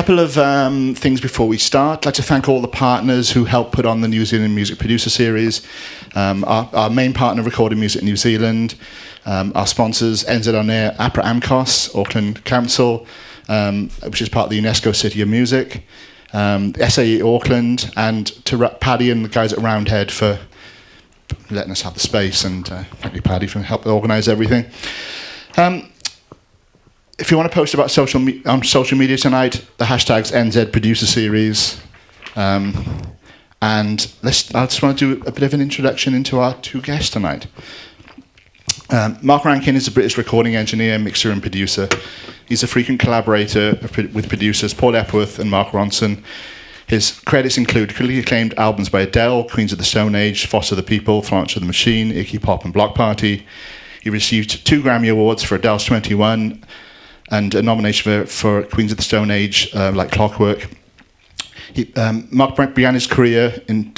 couple of things before we start. I'd like to thank all the partners who helped put on the New Zealand Music Producer Series. Our main partner, Recording Music New Zealand. Our sponsors, NZ On Air, APRA AMCOS, Auckland Council, which is part of the UNESCO City of Music. SAE Auckland, and to Paddy and the guys at Roundhead for letting us have the space, and thank you, Paddy, for helping organise everything. If you want to post about on social media tonight, the hashtag's NZ Producer Series. And I just want to do a bit of an introduction into our two guests tonight. Mark Rankin is a British recording engineer, mixer and producer. He's a frequent collaborator with producers Paul Epworth and Mark Ronson. His credits include critically acclaimed albums by Adele, Queens of the Stone Age, Foster the People, Florence and the Machine, Iggy Pop and Block Party. He received 2 Grammy Awards for Adele's 21 and a nomination for Queens of the Stone Age, like Clockwork. Mark began his career in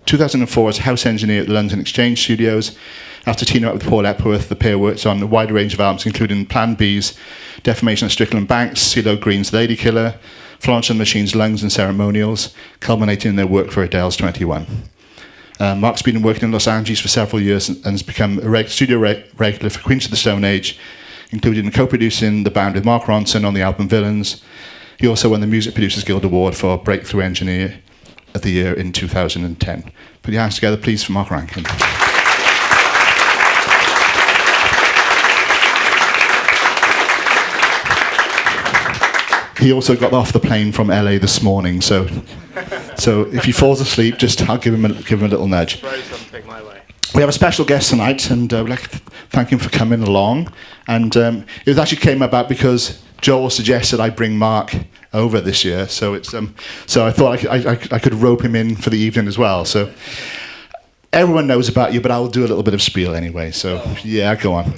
2004 as house engineer at the London Exchange Studios. After teaming up with Paul Epworth, the pair worked on a wide range of albums, including Plan B's Defamation of Strickland Banks, CeeLo Green's Lady Killer, Florence and the Machine's Lungs and Ceremonials, culminating in their work for Adele's 21. Mark's been working in Los Angeles for several years and has become a studio regular for Queens of the Stone Age, including co-producing the band with Mark Ronson on the album Villains. He also won the Music Producers Guild Award for Breakthrough Engineer of the Year in 2010. Put your hands together, please, for Mark Rankin. He also got off the plane from LA this morning, so if he falls asleep, I'll give him a little nudge. Throw something my way. We have a special guest tonight, and we'd like to thank him for coming along. And it actually came about because Joel suggested I bring Mark over this year, so I thought I could rope him in for the evening as well. So everyone knows about you, but I'll do a little bit of spiel anyway. So yeah, go on.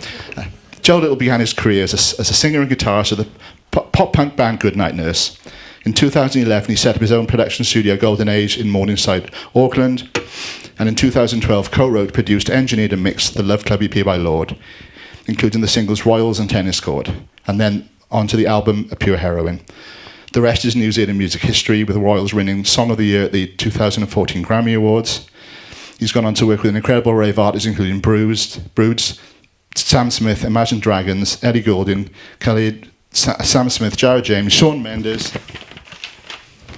Joel Little began his career as a singer and guitarist of the pop-punk band Goodnight Nurse. In 2011, he set up his own production studio, Golden Age, in Morningside, Auckland. And in 2012, co-wrote, produced, engineered and mixed the Love Club EP by Lord, including the singles Royals and Tennis Court, and then onto the album A Pure Heroine. The rest is New Zealand music history, with Royals winning Song of the Year at the 2014 Grammy Awards. He's gone on to work with an incredible array of artists, including Broods, Sam Smith, Imagine Dragons, Eddie Goulding, Khalid, Sam Smith, Jared James, Shawn Mendes,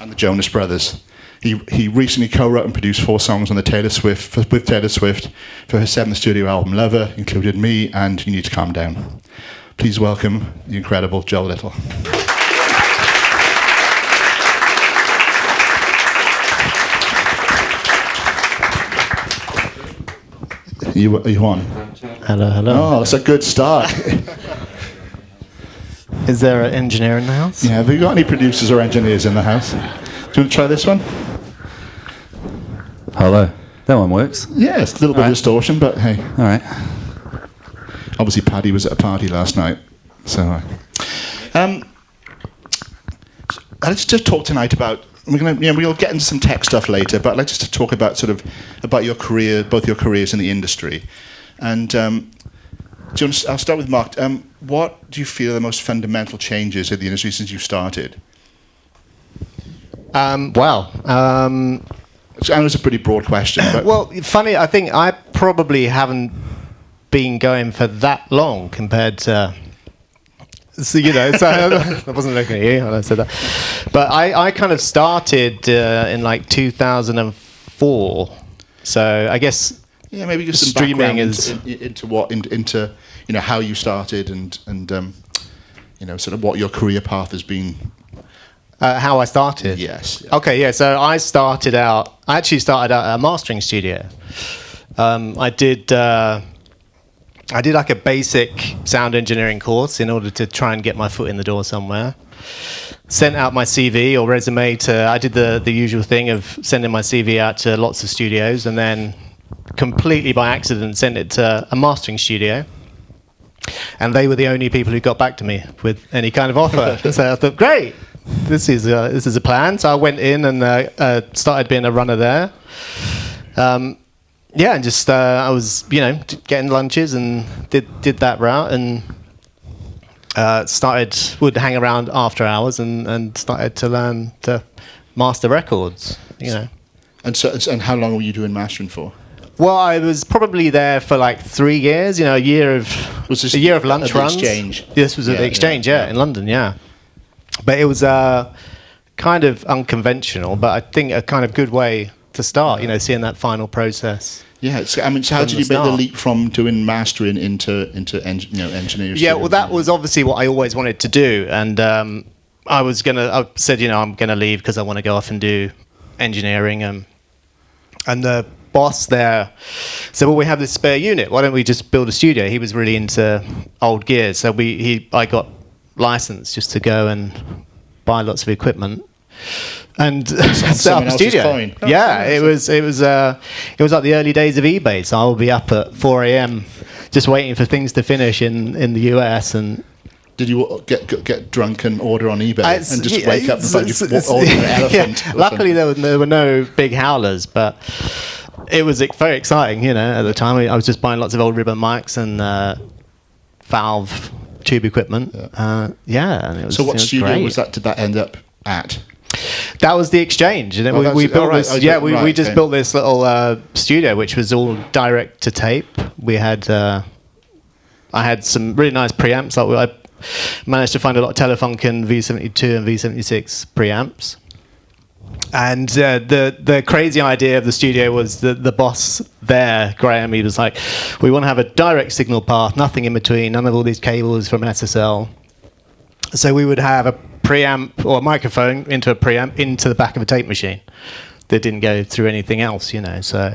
and the Jonas Brothers. He recently co-wrote and produced 4 songs on with Taylor Swift for her 7th studio album, Lover, included Me and You Need to Calm Down. Please welcome the incredible Joel Little. Are you on? Hello, hello. Oh, that's a good start. Is there an engineer in the house? Yeah, have you got any producers or engineers in the house? Do you want to try this one? Hello. That one works. Yeah, it's a little bit of distortion, but hey. All right. Obviously, Paddy was at a party last night, so. Let's just talk tonight about. We'll get into some tech stuff later, but I'd like just to talk about about your career, both your careers in the industry, and. I'll start with Mark. What do you feel are the most fundamental changes in the industry since you started? I know it's a pretty broad question. But Well, funny, I think I probably haven't been going for that long compared to... So, I wasn't looking at you when I said that. But I kind of started in like 2004. So I guess... Yeah, maybe give some streaming background into how you started and sort of what your career path has been. How I started? Yes. Yeah. Okay, yeah. So I actually started out at a mastering studio. I did like a basic sound engineering course in order to try and get my foot in the door somewhere. Sent out my CV or resume I did the usual thing of sending my CV out to lots of studios, and then completely by accident sent it to a mastering studio, and they were the only people who got back to me with any kind of offer. So I thought, great, this is a plan. So I went in and started being a runner there. And just I was getting lunches and did that route, and would hang around after hours and started to learn to master records, you know. And how long were you doing mastering for? Well, I was probably there for like 3 years, you know, a year of lunch runs. Exchange? This was at the exchange, in London, yeah. But it was kind of unconventional, but I think a kind of good way to start, you know, seeing that final process. Yeah, so how did you make the leap from doing mastering into engineering? Yeah, well, that was obviously what I always wanted to do, and I said, you know, I'm gonna leave because I want to go off and do engineering, and the boss there said, well, we have this spare unit, why don't we just build a studio? He was really into old gear, so I got licensed just to go and buy lots of equipment and set up a studio. It was like the early days of eBay, so I would be up at 4 a.m. just waiting for things to finish in the US. And did you get drunk and order on eBay and just wake up and find you ordered an elephant? Yeah. Luckily, there were no big howlers, but it was very exciting, you know. At the time, I was just buying lots of old ribbon mics and valve tube equipment. And it was. So what studio great. was that? Did that end up at? That was the exchange, and then we built this. Yeah, we just built this little studio, which was all direct to tape. We had I had some really nice preamps. Like I managed to find a lot of Telefunken V72 and V76 preamps. And the crazy idea of the studio was the boss there, Graham, he was like, we want to have a direct signal path, nothing in between, none of all these cables from an SSL. So we would have a preamp or a microphone into a preamp into the back of a tape machine that didn't go through anything else, you know. So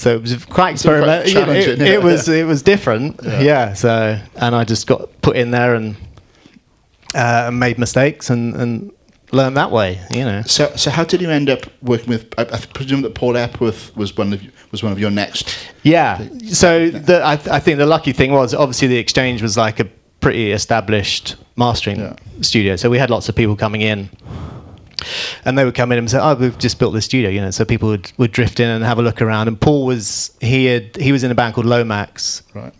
it was quite experimental. It was different, So and I just got put in there and made mistakes and learn that way, you know. So how did you end up working with? I presume that Paul Epworth was one of your next. Yeah. So I think the lucky thing was obviously the exchange was like a pretty established mastering studio. So we had lots of people coming in, and they would come in and say, "Oh, we've just built this studio," you know. So people would drift in and have a look around. And Paul was in a band called Lomax, right?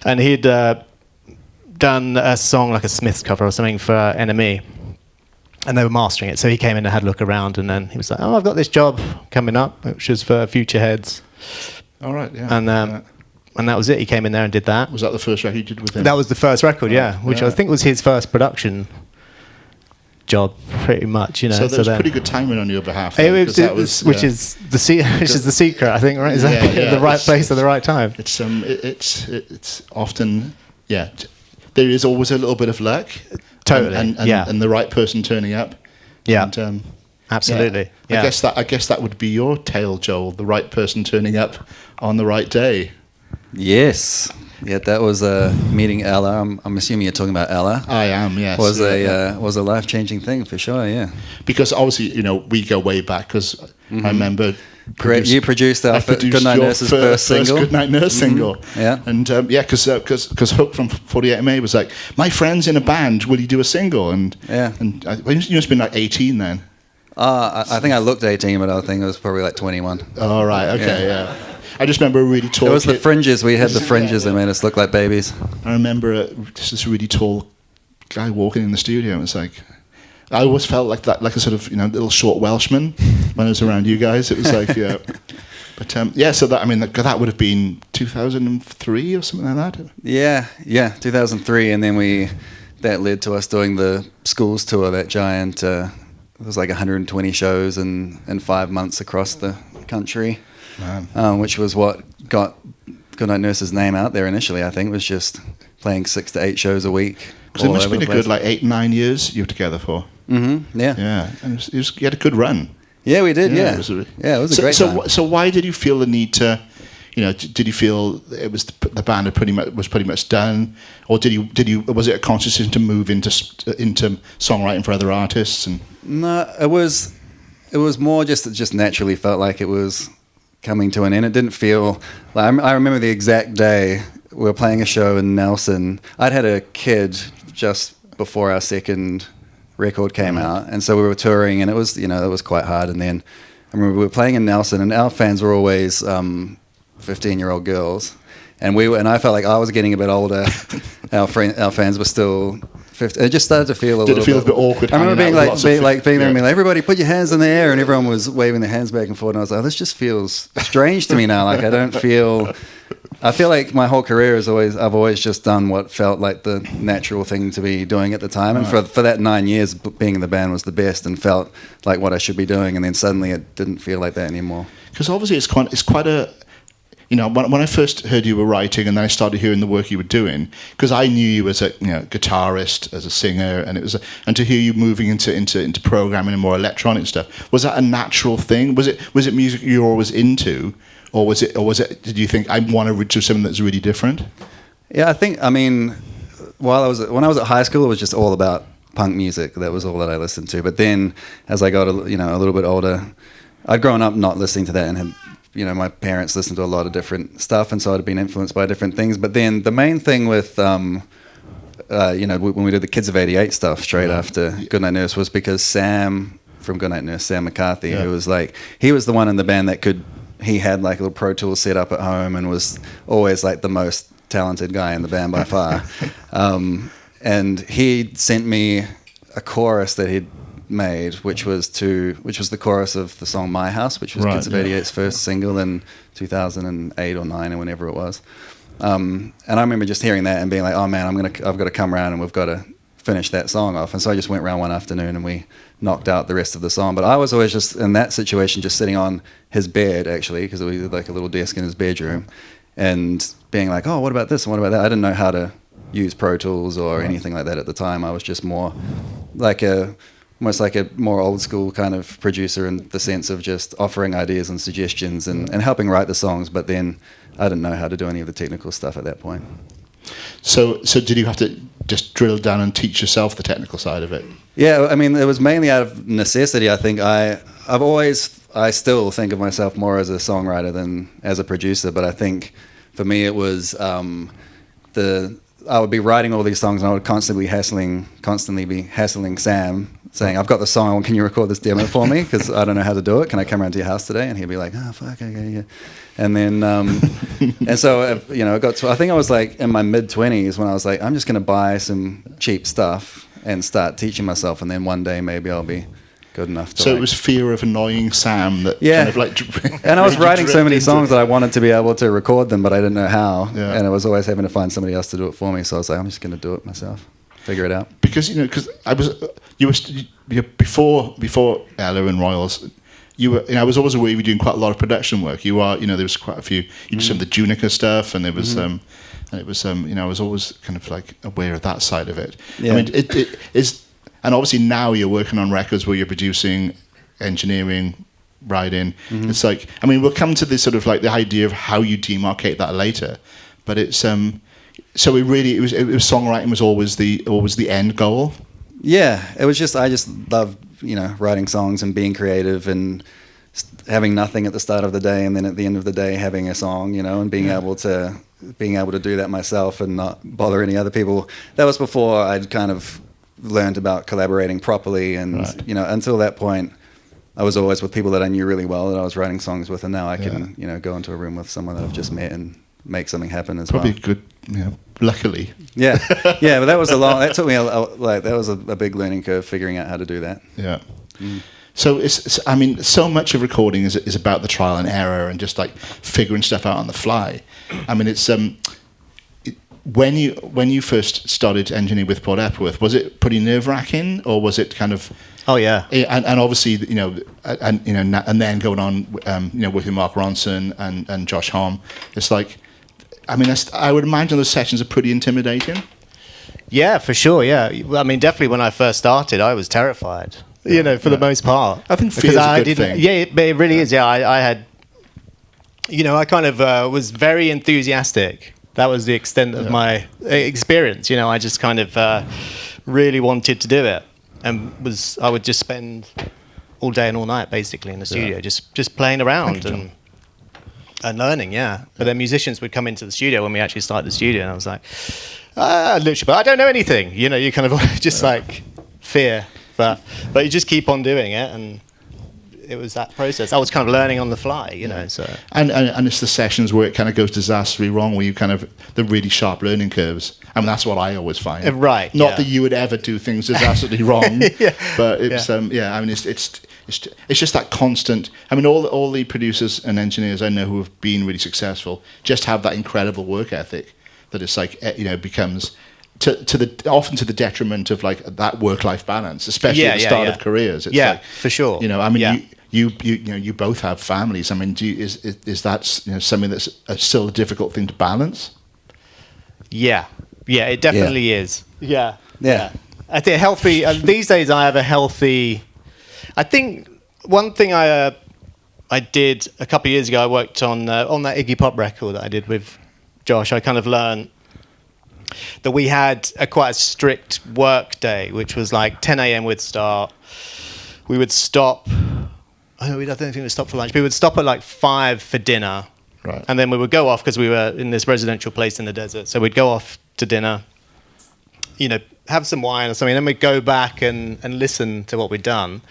And he'd done a song like a Smiths cover or something for NME. And they were mastering it, so he came in and had a look around, and then he was like, "Oh, I've got this job coming up, which was for Future Heads." All right, yeah. And that was it. He came in there and did that. Was that the first record you did with him? That was the first record, which I think was his first production job, pretty much. You know, so there was pretty good timing on your behalf. Which is the secret, I think, right? Is that the right place at the right time? It's often there is always a little bit of luck. Totally, and the right person turning up. Yeah, and, absolutely. Yeah. I guess that would be your tale, Joel. The right person turning up on the right day. Yes. Yeah, that was meeting Ella. I'm assuming you're talking about Ella. I am. Yes. Was a life-changing thing for sure. Yeah. Because obviously, you know, we go way back. Because I remember. You produced our Goodnight Nurse's first single. Goodnight Nurse single. Yeah. And because Hook from 48MA was like, my friend's in a band, will you do a single? And you must have been like 18 then. I think I looked 18, but I think it was probably like 21. Oh, right. Okay, yeah. I just remember a really tall. It was the fringes. We had the fringes that made us look like babies. I remember this really tall guy walking in the studio. And it's like, I always felt like that, like a sort of, you know, little short Welshman when I was around you guys. It was like, But so that would have been 2003 or something like that. Yeah, 2003, and then that led to us doing the schools tour. That giant, it was like 120 shows in 5 months across the country. Which was what got Goodnight Nurse's name out there initially. I think was just playing 6 to 8 shows a week. Because it must have been a good 8-9 years you were together for. Mm-hmm. Yeah. Yeah, and you had a good run. Yeah, we did. Yeah, it was a great time. So why did you feel the need to? You know, did you feel it was the band was pretty much done, or was it a conscious decision to move into songwriting for other artists? And no, it was more just it just naturally felt like it was coming to an end. It didn't feel like I remember the exact day we were playing a show in Nelson. I'd had a kid just before our second record came out, and so we were touring, and it was quite hard. And then I remember we were playing in Nelson, and our fans were always 15-year-old girls, and I felt like I was getting a bit older. Our fans were still 50. It just started to feel a little bit awkward. I remember being there and being yeah. like, everybody put your hands in the air, and everyone was waving their hands back and forth. And I was like, this just feels strange to me now. Like I feel like my whole career I've always just done what felt like the natural thing to be doing at the time. And for that 9 years, being in the band was the best and felt like what I should be doing. And then suddenly it didn't feel like that anymore. Because obviously it's quite a, when I first heard you were writing, and then I started hearing the work you were doing, because I knew you as a guitarist, as a singer, and to hear you moving into programming and more electronic stuff, was that a natural thing? Was it music you were always into, or was it? Did you think I want to do something that's really different? Yeah, when I was at high school, it was just all about punk music. That was all that I listened to. But then, as I got a little bit older, I'd grown up not listening to that, and had, my parents listened to a lot of different stuff, and so I'd been influenced by different things. But then the main thing with, when we did the Kids of '88 stuff straight after Goodnight Nurse, was because Sam from Goodnight Nurse, Sam McCarthy, who was he was the one in the band that he had like a little Pro Tools set up at home, and was always like the most talented guy in the band by far. And he sent me a chorus that he'd made, which was the chorus of the song My House, which was Kids of '88's first single in 2008 or 9 or whenever it was. And I remember just hearing that and being like, oh man, I've got to come around and we've got to finish that song off. And so I just went around one afternoon and we knocked out the rest of the song. But I was always just in that situation, just sitting on his bed, actually, because we had like a little desk in his bedroom, and being like, oh, what about this and what about that? I didn't know how to use Pro Tools or anything like that at the time. I was just more like almost like a more old school kind of producer, in the sense of just offering ideas and suggestions and helping write the songs. But then I didn't know how to do any of the technical stuff at that point. So did you have to just drill down and teach yourself the technical side of it? Yeah, I mean, it was mainly out of necessity. I think I still think of myself more as a songwriter than as a producer. But I think for me it was I would be writing all these songs, and I would constantly be hassling Sam, saying, I've got the song, can you record this demo for me? Because I don't know how to do it. Can I come around to your house today? And he'd be like, oh, fuck, okay, yeah. And then, and so, it got to, I think I was like in my mid-20s when I was like, I'm just going to buy some cheap stuff and start teaching myself, and then one day maybe I'll be good enough to. So it was fear of annoying Sam that kind of like. And I was writing so many songs that I wanted to be able to record them, but I didn't know how. Yeah. And I was always having to find somebody else to do it for me. So I was like, I'm just going to do it myself, figure it out. Because before Ella and Royals, you were. I was always aware you were doing quite a lot of production work. You are. There was quite a few. You did some of the Junica stuff, and there was. And it was. I was always kind of like aware of that side of it. Yeah. I mean, it is. And obviously now you're working on records where you're producing, engineering, writing. It's like, I mean, we'll come to this sort of like the idea of how you demarcate that later, but it's so it was songwriting was always the end goal. Yeah, it was just I just love writing songs and being creative and having nothing at the start of the day, and then at the end of the day having a song, and being able to do that myself and not bother any other people. That was before I'd kind of learned about collaborating properly, and until that point I was always with people that I knew really well that I was writing songs with, and now I can go into a room with someone that I've just met and make something happen as probably well. Good, luckily. But that took me that was a big learning curve, figuring out how to do that. So so much of recording is about the trial and error and just like figuring stuff out on the fly. I mean, it's when you first started engineering with Port Epworth, was it pretty nerve-wracking, or was it kind of? Oh yeah, and obviously and then going on with Mark Ronson and Josh Homme, it's like, I mean, I would imagine those sessions are pretty intimidating. Yeah, for sure. Yeah, I mean, definitely when I first started, I was terrified. For the most part. I think fear is a good thing. Yeah, it really is. Yeah, I had, I kind of was very enthusiastic. That was the extent of my experience. I just kind of really wanted to do it, and I would just spend all day and all night basically in the studio, just playing around and learning. Yeah, but then musicians would come into the studio when we actually started the studio, and I was like, literally, but I don't know anything. You kind of just like fear, but you just keep on doing it, and was that process. I was kind of learning on the fly, you know. So and it's the sessions where it kind of goes disastrously wrong, where you kind of the really sharp learning curves. I mean, that's what I always find. Right. Not that you would ever do things disastrously wrong. But it's I mean, it's just that constant. I mean, all the producers and engineers I know who have been really successful just have that incredible work ethic that it's like, you know, becomes often to the detriment of like that work-life balance, especially at the start of careers. It's like, for sure. You know, I mean, you know, you both have families. I mean, is that, you know, something that's still a difficult thing to balance? Yeah, it definitely is. Yeah. I think healthy. These days, I have a healthy. I think one thing I did a couple of years ago, I worked on that Iggy Pop record that I did with Josh. I kind of learned that we had quite a strict work day, which was like 10 a.m. we'd start. We would stop. I don't think we'd stop for lunch. We would stop at like 5 for dinner. Right. And then we would go off because we were in this residential place in the desert. So we'd go off to dinner, you know, have some wine or something. Then we'd go back and listen to what we'd done.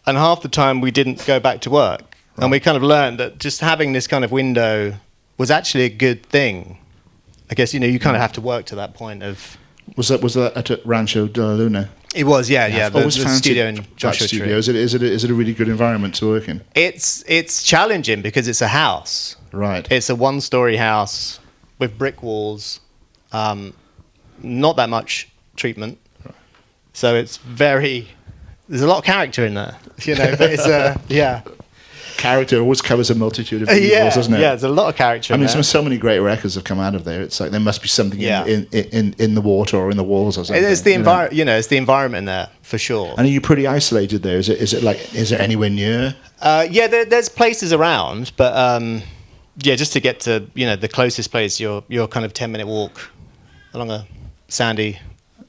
And half the time we didn't go back to work. Right. And we kind of learned that just having this kind of window was actually a good thing. I guess, you know, you kind of have to work to that point of... Was that at Rancho de la Luna? It was, yeah. The studio in Joshua Tree. Is it a really good environment to work in? It's challenging because it's a house. Right. It's a 1-story house with brick walls, not that much treatment. Right. So it's there's a lot of character in there, you know, but it's Character always covers a multitude of evils, doesn't it? Yeah, there's a lot of character. I mean, so many great records have come out of there. It's like there must be something in the water or in the walls or something. It's the environment, you know, it's the environment in there for sure. And are you pretty isolated there? Is it anywhere near? There's places around, but just to get to, you know, the closest place, you're kind of 10-minute walk along a sandy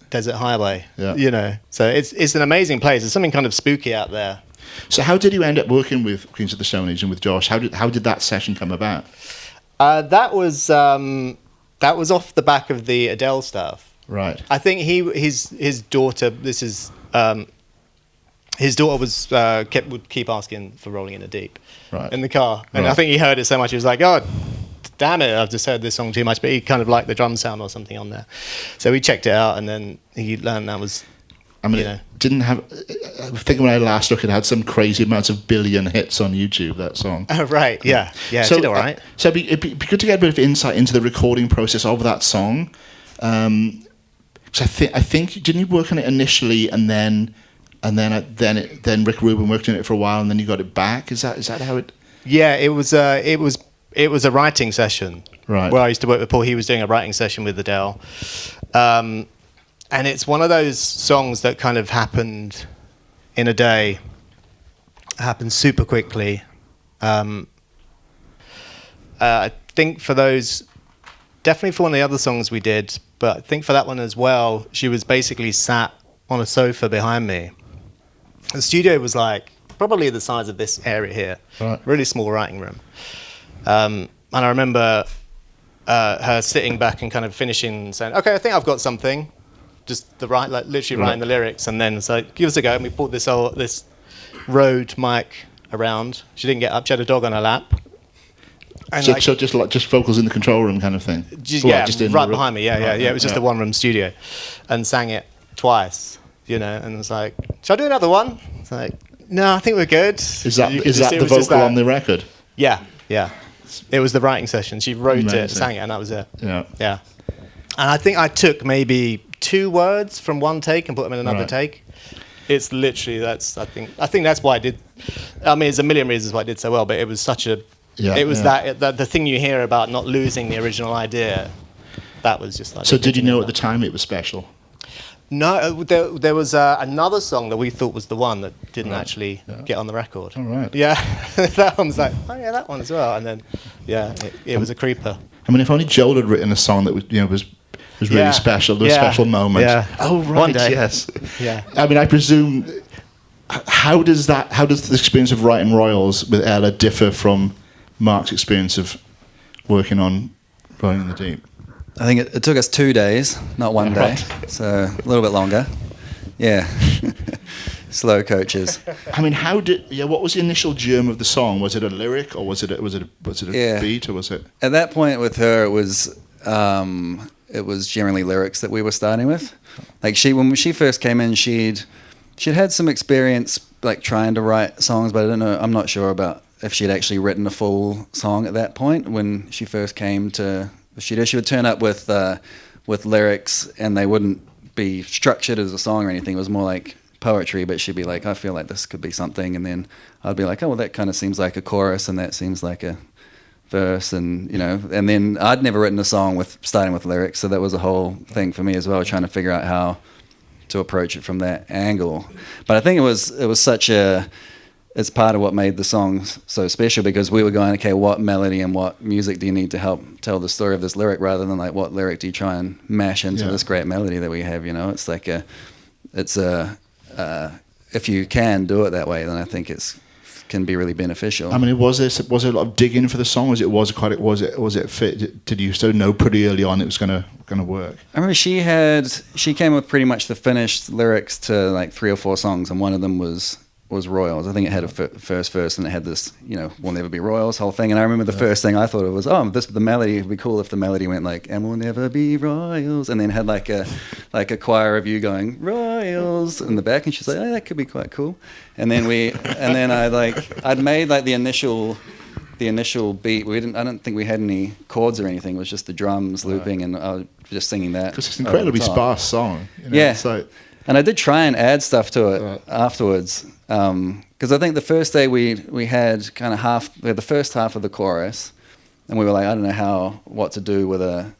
desert highway. Yeah. You know, so it's an amazing place. There's something kind of spooky out there. So how did you end up working with Queens of the Stone Age and with Josh? How did that session come about? That was off the back of the Adele stuff. Right. I think his daughter. His daughter would keep asking for Rolling in the Deep, right, in the car, and I think he heard it so much he was like, "Oh, damn it! I've just heard this song too much." But he kind of liked the drum sound or something on there, so he checked it out, and then he learned that was. I mean, it didn't have. I think when I last looked, it had some crazy amounts of billion hits on YouTube. That song. Oh right, yeah. So, it did all right. So it'd be good to get a bit of insight into the recording process of that song. So I think didn't you work on it initially, and then Rick Rubin worked on it for a while, and then you got it back. Is that how it? Yeah, it was a writing session. Right. Where I used to work with Paul. He was doing a writing session with Adele. And it's one of those songs that kind of happened in a day, happened super quickly. I think for those, definitely for one of the other songs we did, but I think for that one as well, she was basically sat on a sofa behind me. The studio was like probably the size of this area here, right. Really small writing room. And I remember her sitting back and kind of finishing, saying, "Okay, I think I've got something." Just literally writing the lyrics, and then so give us a go. And we brought this Rode mic around. She didn't get up. She had a dog on her lap. And so just vocals in the control room kind of thing. Just right behind me. Yeah. It was just a 1-room studio, and sang it twice. You know, and it was like, "Shall I do another one?" It's like, "No, I think we're good." Is that the vocal on the record? Yeah. It was the writing session. She wrote it, sang it, and that was it. Yeah. And I think I took maybe 2 words from one take and put them in another take. It's literally I think that's why I did. I mean, there's a million reasons why I did so well, but it was such a. That the thing you hear about not losing the original idea. That was just like. So did you know at the time it was special? No, there was another song that we thought was the one that didn't actually get on the record. All right. Yeah, that one was like, oh yeah, that one as well, and then it was a creeper. I mean, if only Joel had written a song that was really special. There was special moments. Yeah. Oh right. One day. Yes. Yeah. I mean, I presume. How does the experience of writing Royals with Ella differ from Mark's experience of working on Rolling in the Deep? I think it took us 2 days, not 1 day, so a little bit longer. Yeah. slow coaches. I mean, what was the initial germ of the song? Was it a lyric, or was it a beat, or was it? At that point with her, it was generally lyrics that we were starting with. Like when she first came in, she'd had some experience like trying to write songs, but I'm not sure about if she'd actually written a full song at that point. When she first came to she would turn up with lyrics, and they wouldn't be structured as a song or anything. It was more like poetry, but she'd be like, I feel like this could be something, and then I'd be like, oh well, that kind of seems like a chorus, and that seems like a verse, and and then I'd never written a song starting with lyrics, so that was a whole thing for me as well, trying to figure out how to approach it from that angle. But I think it's part of what made the song so special, because we were going, okay, what melody and what music do you need to help tell the story of this lyric, rather than like what lyric do you try and mash into this great melody that we have. It's like if you can do it that way, then I think can be really beneficial. I mean, was it a lot of digging for the song? Was it fit? Did you sort of know pretty early on it was gonna work? I remember she came with pretty much the finished lyrics to like 3 or 4 songs, and one of them was Royals. I think it had a first verse, and it had this, we'll never be Royals whole thing. And I remember the first thing I thought it was, the melody would be cool if the melody went like, and we'll never be Royals, and then had like a choir of you going Royals in the back, and she's like, oh, that could be quite cool. And then I'd made like the initial beat. I don't think we had any chords or anything. It was just the drums looping, and I was just singing that. Because it's an incredibly sparse song. Yeah. It's like, and I did try and add stuff to it afterwards. Because I think the first day we had kind of the first half of the chorus, and we were like, I don't know what to do with a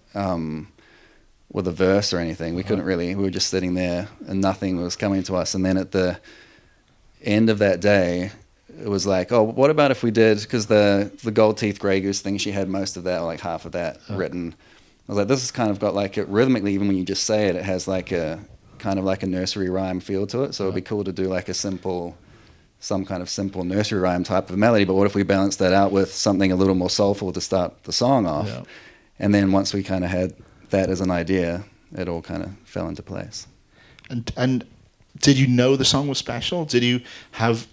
verse or anything. We couldn't really. We were just sitting there, and nothing was coming to us. And then at the end of that day, it was like, oh, what about if we did? Because the Gold Teeth Grey Goose thing, she had most of that, or like half of that written. I was like, this has kind of got like it rhythmically. Even when you just say it, it has like a kind of like a nursery rhyme feel to it, so it'd be cool to do like some kind of simple nursery rhyme type of melody. But what if we balance that out with something a little more soulful to start the song off? Yeah. And then once we kind of had that as an idea, it all kind of fell into place. And did you know the song was special? Did you have?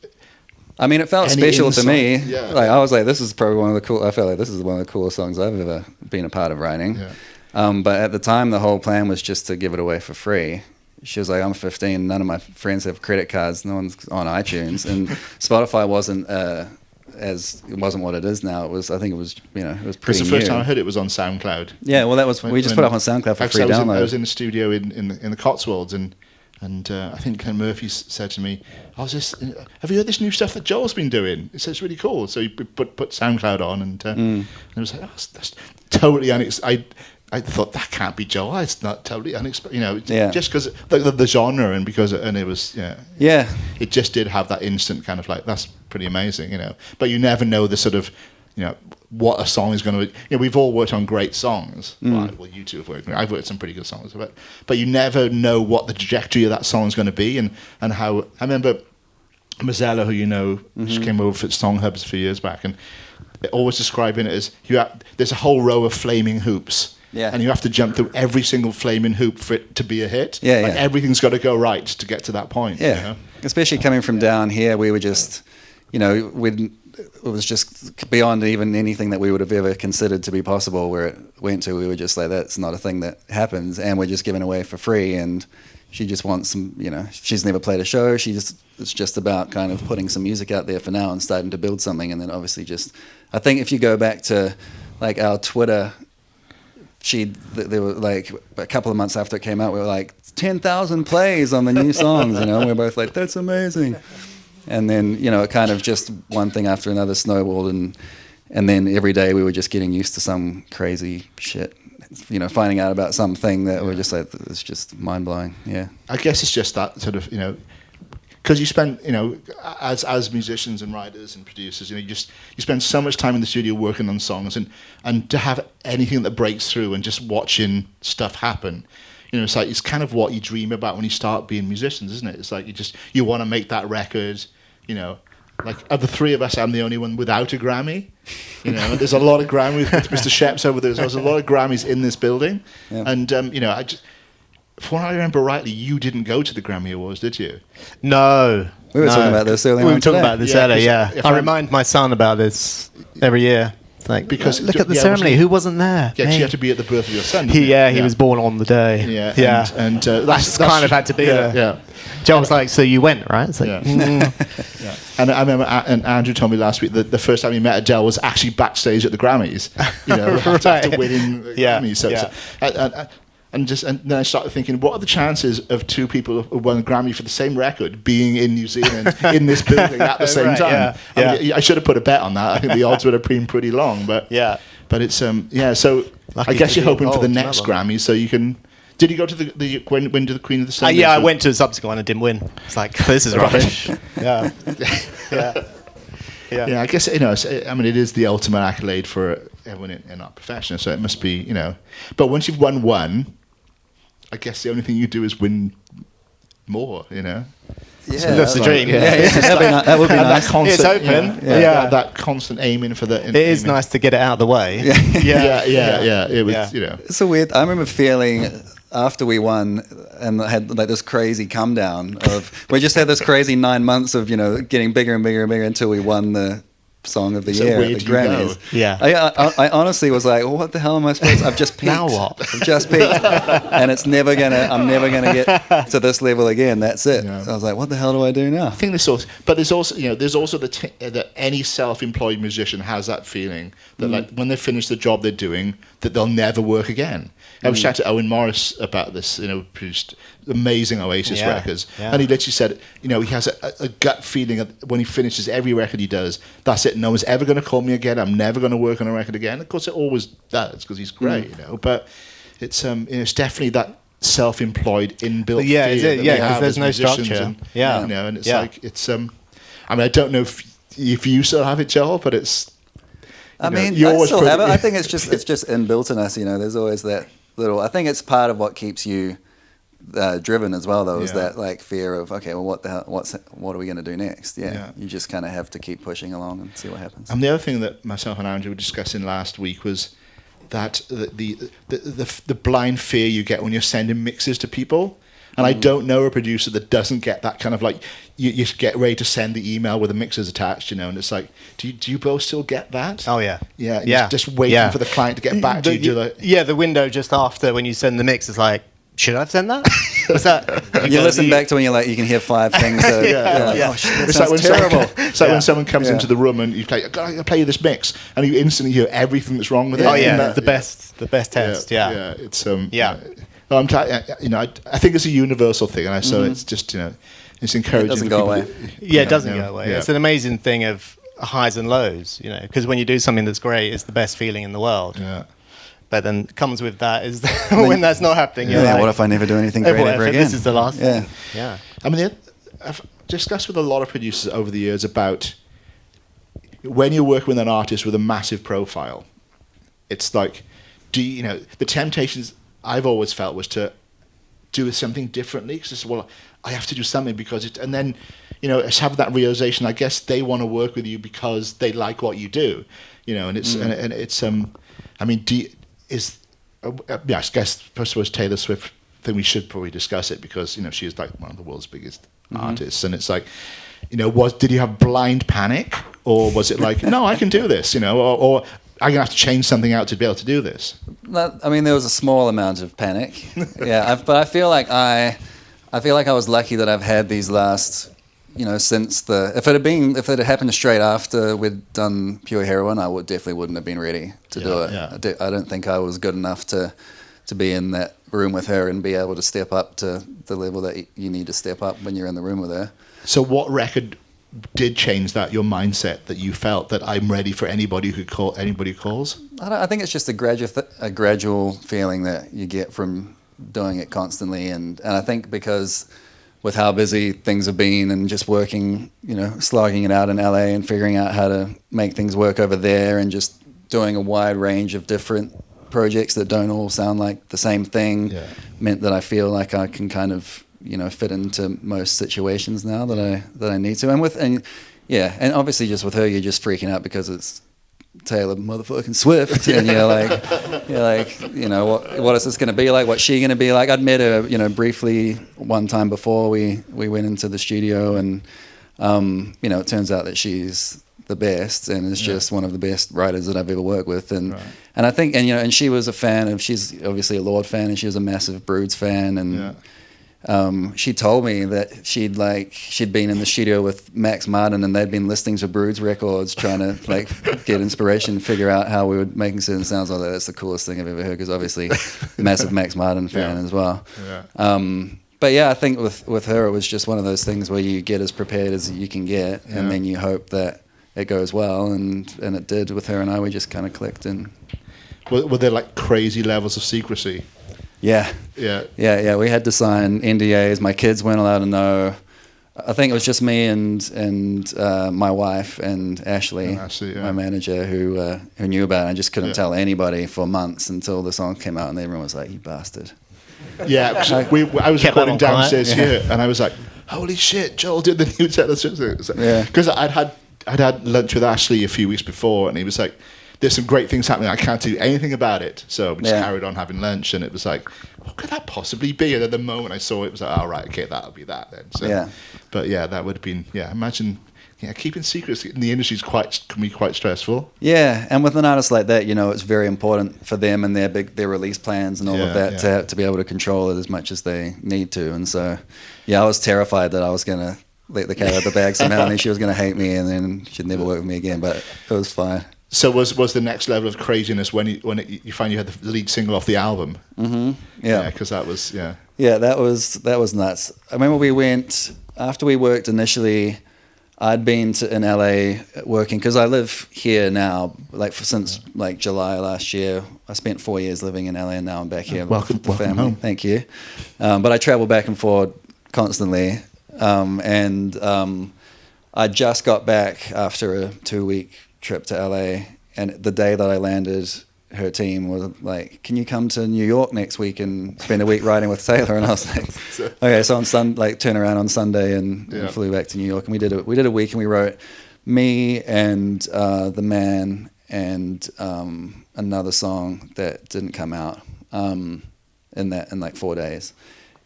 I mean, it felt special to me. Yeah. Like I was like, this is probably I felt like this is one of the coolest songs I've ever been a part of writing. Yeah. But at the time, the whole plan was just to give it away for free. She was like, I'm 15, none of my friends have credit cards, no one's on iTunes, and Spotify wasn't what it is now. I think it was pretty new. Because the first time I heard it was on SoundCloud. Yeah, well, we just put it up on SoundCloud for free download. I was in the studio in the Cotswolds, and I think Ken Murphy said to me, have you heard this new stuff that Joel's been doing? He said it's really cool. So he put SoundCloud on, and it was like, that's totally unexpected. I thought that can't be Joel. It's not totally unexpected, just because the genre and it was it just did have that instant kind of like, that's pretty amazing, But you never know the sort of what a song is going to. We've all worked on great songs. Well, you two have worked. I've worked on some pretty good songs, but you never know what the trajectory of that song is going to be, and how. I remember Mazzella, who she came over for Song Hubs a few years back, and always describing it as there's a whole row of flaming hoops. Yeah. And you have to jump through every single flaming hoop for it to be a hit. Yeah, like everything's got to go right to get to that point. Yeah. Especially coming from down here, we were just, it was just beyond even anything that we would have ever considered to be possible. Where it went to, we were just like, that's not a thing that happens, and we're just giving away for free. And she just wants some, she's never played a show. It's just about kind of putting some music out there for now and starting to build something. And then obviously I think if you go back to like our Twitter. There were like a couple of months after it came out, we were like 10,000 plays on the new songs, and we were both like, that's amazing. And then it kind of just one thing after another snowballed, and then every day we were just getting used to some crazy shit, finding out about something that we're just like, it's just mind blowing. Yeah, I guess it's just that sort of because you spend, as musicians and writers and producers, you spend so much time in the studio working on songs, and to have anything that breaks through and just watching stuff happen, it's like, it's kind of what you dream about when you start being musicians, isn't it? It's like you want to make that record, like of the three of us, I'm the only one without a Grammy. There's a lot of Grammys with Mr. Sheps over there. There's a lot of Grammys in this building, and if I remember rightly, you didn't go to the Grammy Awards, did you? No. We were talking about this earlier. We were talking about this Yeah, earlier, 'cause yeah. if I I'm- remind my son about this every year. It's like, Because- look at the yeah, ceremony. wasn't- Who wasn't there? Yeah, 'cause Me. you had to be at the birth of your son. He didn't you? was born on the day. Yeah, yeah. and That's kind of had to be there. Yeah. Joe was like, so you went, right? It's like, Yeah. Yeah. And I remember, and Andrew told me last week that the first time he met Adele was actually backstage at the Grammys. You know, after Right. winning the Yeah, Grammys. So, yeah. and then I started thinking, what are the chances of two people who won a Grammy for the same record being in New Zealand in this building at the same Right, time? yeah, I mean, I should have put a bet on that. I think the odds would have been pretty long, but Yeah. But it's yeah. So Lucky I guess to you're be hoping for the involved, next that one. Grammy, so you can. Did you go to the when did the Queen of the Sun? Yeah, I go? went to a subsequent one and didn't win. It's like, this is rubbish. Yeah. Yeah. Yeah, I guess I mean, it is the ultimate accolade for everyone in our profession. So it must be, But once you've won one, I guess the only thing you do is win more. Yeah, That's the dream. that would be And nice. that constant, It's open. Yeah. That constant aiming for the. It is nice to get it out of the way. Yeah. It was, Yeah. It's so weird. I remember feeling after we won and had like this crazy come down of we just had this crazy 9 months of getting bigger and bigger and bigger until we won the Song of the So Year where at the do you go? Grammys. Yeah. I honestly was like, well, what the hell am I supposed to? I've just peaked. Now what? I've just peaked. And I'm never gonna get to this level again. That's it. Yeah. So I was like, what the hell do I do now? I think there's also, but there's also, there's also that any self-employed musician has that feeling that like when they finish the job they're doing, that they'll never work again. I was chatting to Owen Morris about this, produced amazing Oasis Yeah, records, yeah. and he literally said, he has a gut feeling that when he finishes every record he does, that's it. No one's ever going to call me again. I'm never going to work on a record again. Of course, it always does because he's great, But it's it's definitely that self-employed inbuilt But yeah, fear is it? that Yeah, we 'cause have there's as no musicians structure. and, Yeah. and it's Yeah. like it's I mean, I don't know if you still have it, Joel, but it's. I mean, you I always still put- have it. I think it's just inbuilt in us. There's always that little. I think it's part of what keeps you driven as well, though, is Yeah. that like fear of what the hell, what are we going to do next? Yeah, you just kind of have to keep pushing along and see what happens. And the other thing that myself and Andrew were discussing last week was that the blind fear you get when you're sending mixes to people. And I don't know a producer that doesn't get that kind of like you get ready to send the email with the mixes attached, and it's like, do you both still get that? Oh, yeah. Yeah. Just waiting for the client to get back to you. The window just after when you send the mix is like, should I have sent that? What's that? You listen back to when you're like, you can hear 5 things. You're like, oh shit, that It's like sounds when terrible. it's like when someone comes into the room and you play, I gotta play you this mix, and you instantly hear everything that's wrong with it. Oh yeah, And that- the best test. Yeah. It's Yeah. Well, I'm glad, I think it's a universal thing, and so it's just it's encouraging. It doesn't for go people away. to- Yeah, it doesn't go away. Yeah. It's an amazing thing of highs and lows, because when you do something that's great, it's the best feeling in the world. Yeah. But then comes with that is when that's not happening. You're Yeah, like, what if I never do anything "Oh, great what ever if again? This is the last Yeah. thing. Yeah. I mean, I've discussed with a lot of producers over the years about when you're working with an artist with a massive profile, it's like, the temptations I've always felt was to do something differently because I have to do something because it, and then it's having that realization. I guess they want to work with you because they like what you do, and it's and it's I mean, I guess I suppose Taylor Swift. I think we should probably discuss it because she is like one of the world's biggest artists, and it's like, did you have blind panic, or was it like, no, I can do this, or I'm gonna have to change something out to be able to do this? I mean, there was a small amount of panic. Yeah, but I feel like I was lucky that I've had these last, since if it had happened straight after we'd done Pure Heroin, I definitely wouldn't have been ready to do it. Yeah. I don't think I was good enough to be in that room with her and be able to step up to the level that you need to step up when you're in the room with her. So what record did change that, your mindset, that you felt that I'm ready for anybody who calls? I think it's just a gradual feeling that you get from doing it constantly, and I think because with how busy things have been and just working, slogging it out in LA and figuring out how to make things work over there and just doing a wide range of different projects that don't all sound like the same thing, meant that I feel like I can kind of fit into most situations now that I need to. And obviously just with her, you're just freaking out because it's Taylor motherfucking Swift, and you're like, you know, what is this going to be like? What's she going to be like? I'd met her, you know, briefly one time before we went into the studio, and you know, it turns out that she's the best, and is just one of the best writers that I've ever worked with, and I think, and you know, and she was a fan of, she's obviously a Lord fan, and she was a massive Broods fan, and she told me that she'd been in the studio with Max Martin, and they'd been listening to Broods records, trying to like get inspiration, figure out how we were making certain sounds. Like that. That's the coolest thing I've ever heard, because obviously massive Max Martin fan as well. But yeah, I think with her, it was just one of those things where you get as prepared as you can get, and then you hope that it goes well, and it did with her and I. We just kind of clicked. And were there like crazy levels of secrecy? Yeah. We had to sign NDAs. My kids weren't allowed to know. I think it was just me and my wife and Ashley, my manager, who knew about it. I just couldn't tell anybody for months until the song came out, and everyone was like, "You bastard." Yeah, I was recording downstairs here, and I was like, "Holy shit, Joel did the new Taylor Swift." Because I'd had lunch with Ashley a few weeks before, and he was like, "There's some great things happening. I can't do anything about it." So we just carried on having lunch, and it was like, what could that possibly be? And at the moment I saw it, it was like, oh, right, okay, that'll be that then. So, but yeah, that would have been, imagine, keeping secrets in the industry can be quite stressful. Yeah, and with an artist like that, you know, it's very important for them and their release plans and all of that to be able to control it as much as they need to. And so, I was terrified that I was going to let the cat out of the bag somehow, and then she was going to hate me, and then she'd never work with me again, but it was fine. So was the next level of craziness when you find you had the lead single off the album? Mm-hmm. Yeah, because that was that was nuts. I remember we went after we worked initially. I'd been in LA working because I live here now, since July last year. I spent 4 years living in LA, and now I'm back here with the family. Home. Thank you. But I travel back and forth constantly, and I just got back after a 2-week trip to LA, and the day that I landed, her team was like, "Can you come to New York next week and spend a week riding with Taylor?" And I was like, "Okay." So on turn around on Sunday and flew back to New York, and we did a week, and we wrote me and The Man and another song that didn't come out in 4 days.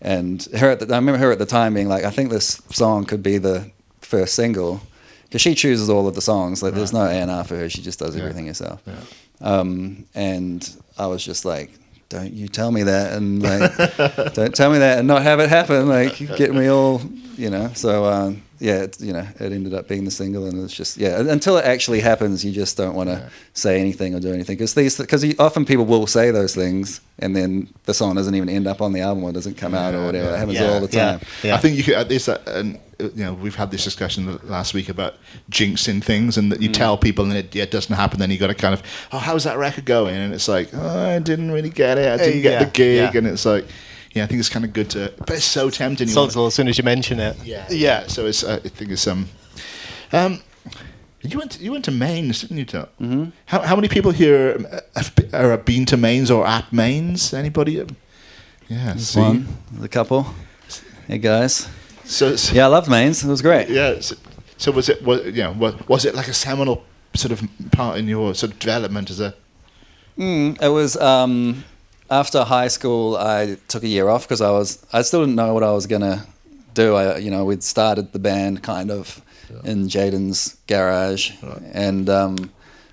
And I remember her at the time being like, "I think this song could be the first single." Because she chooses all of the songs. There's no A&R for her. She just does everything herself. And I was just like, don't you tell me that. And don't tell me that and not have it happen. Get me all, you know. So, it ended up being the single. And it's just, until it actually happens, you just don't want to say anything or do anything. Because often people will say those things, and then the song doesn't even end up on the album, or doesn't come out, or whatever. It happens all the time. I think you could, we've had this discussion last week about jinxing things, and that you tell people and it doesn't happen, then you got to kind of, oh, how's that record going? And it's like, oh, I didn't really get it. I didn't get the gig. And it's like, I think it's kind of good to, but it's so tempting. As soon as you mention it. So it's, I think it's you went to Mainz, didn't you, Tom? Mm-hmm. How many people here have been to Mainz or at Mainz? Anybody? One, a couple. Hey guys. So I loved Mainz. It was great. Yeah. So was it like a seminal sort of part in your sort of development as a? It was after high school. I took a year off because I still didn't know what I was gonna do. We'd started the band kind of in Jaden's garage, and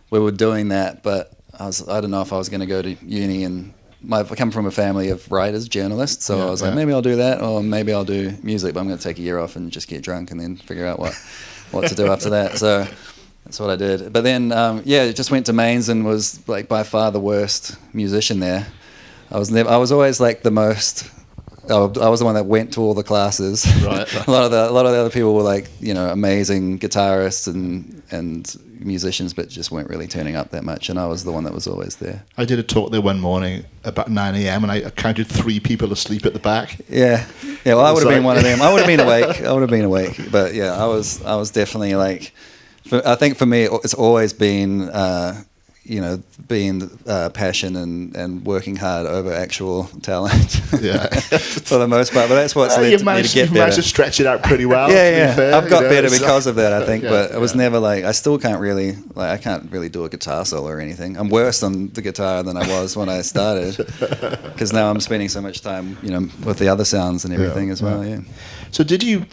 we were doing that. But I don't know if I was gonna go to uni, and I come from a family of writers, journalists, so I was like, maybe I'll do that, or maybe I'll do music, but I'm going to take a year off and just get drunk and then figure out what to do after that. So that's what I did. But then, just went to Mainz and was by far the worst musician there. I was always the most. I was the one that went to all the classes. Right. a lot of the other people were amazing guitarists and musicians, but just weren't really turning up that much. And I was the one that was always there. I did a talk there one morning about 9 a.m. and I counted 3 people asleep at the back. Yeah. Well, I would have been one of them. I would have been awake. But I was definitely I think for me, it's always been. being passion and working hard over actual talent. Yeah. For the most part, but that's what's led You've me to managed get better. to stretch it out pretty well. Yeah, to yeah. be fair, I've got better so- because of that, I think. Yeah, but I was yeah. never like, I still can't really, I can't really do a guitar solo or anything. I'm worse on the guitar than I was when I started, because now I'm spending so much time, with the other sounds and everything as well. Yeah. So did you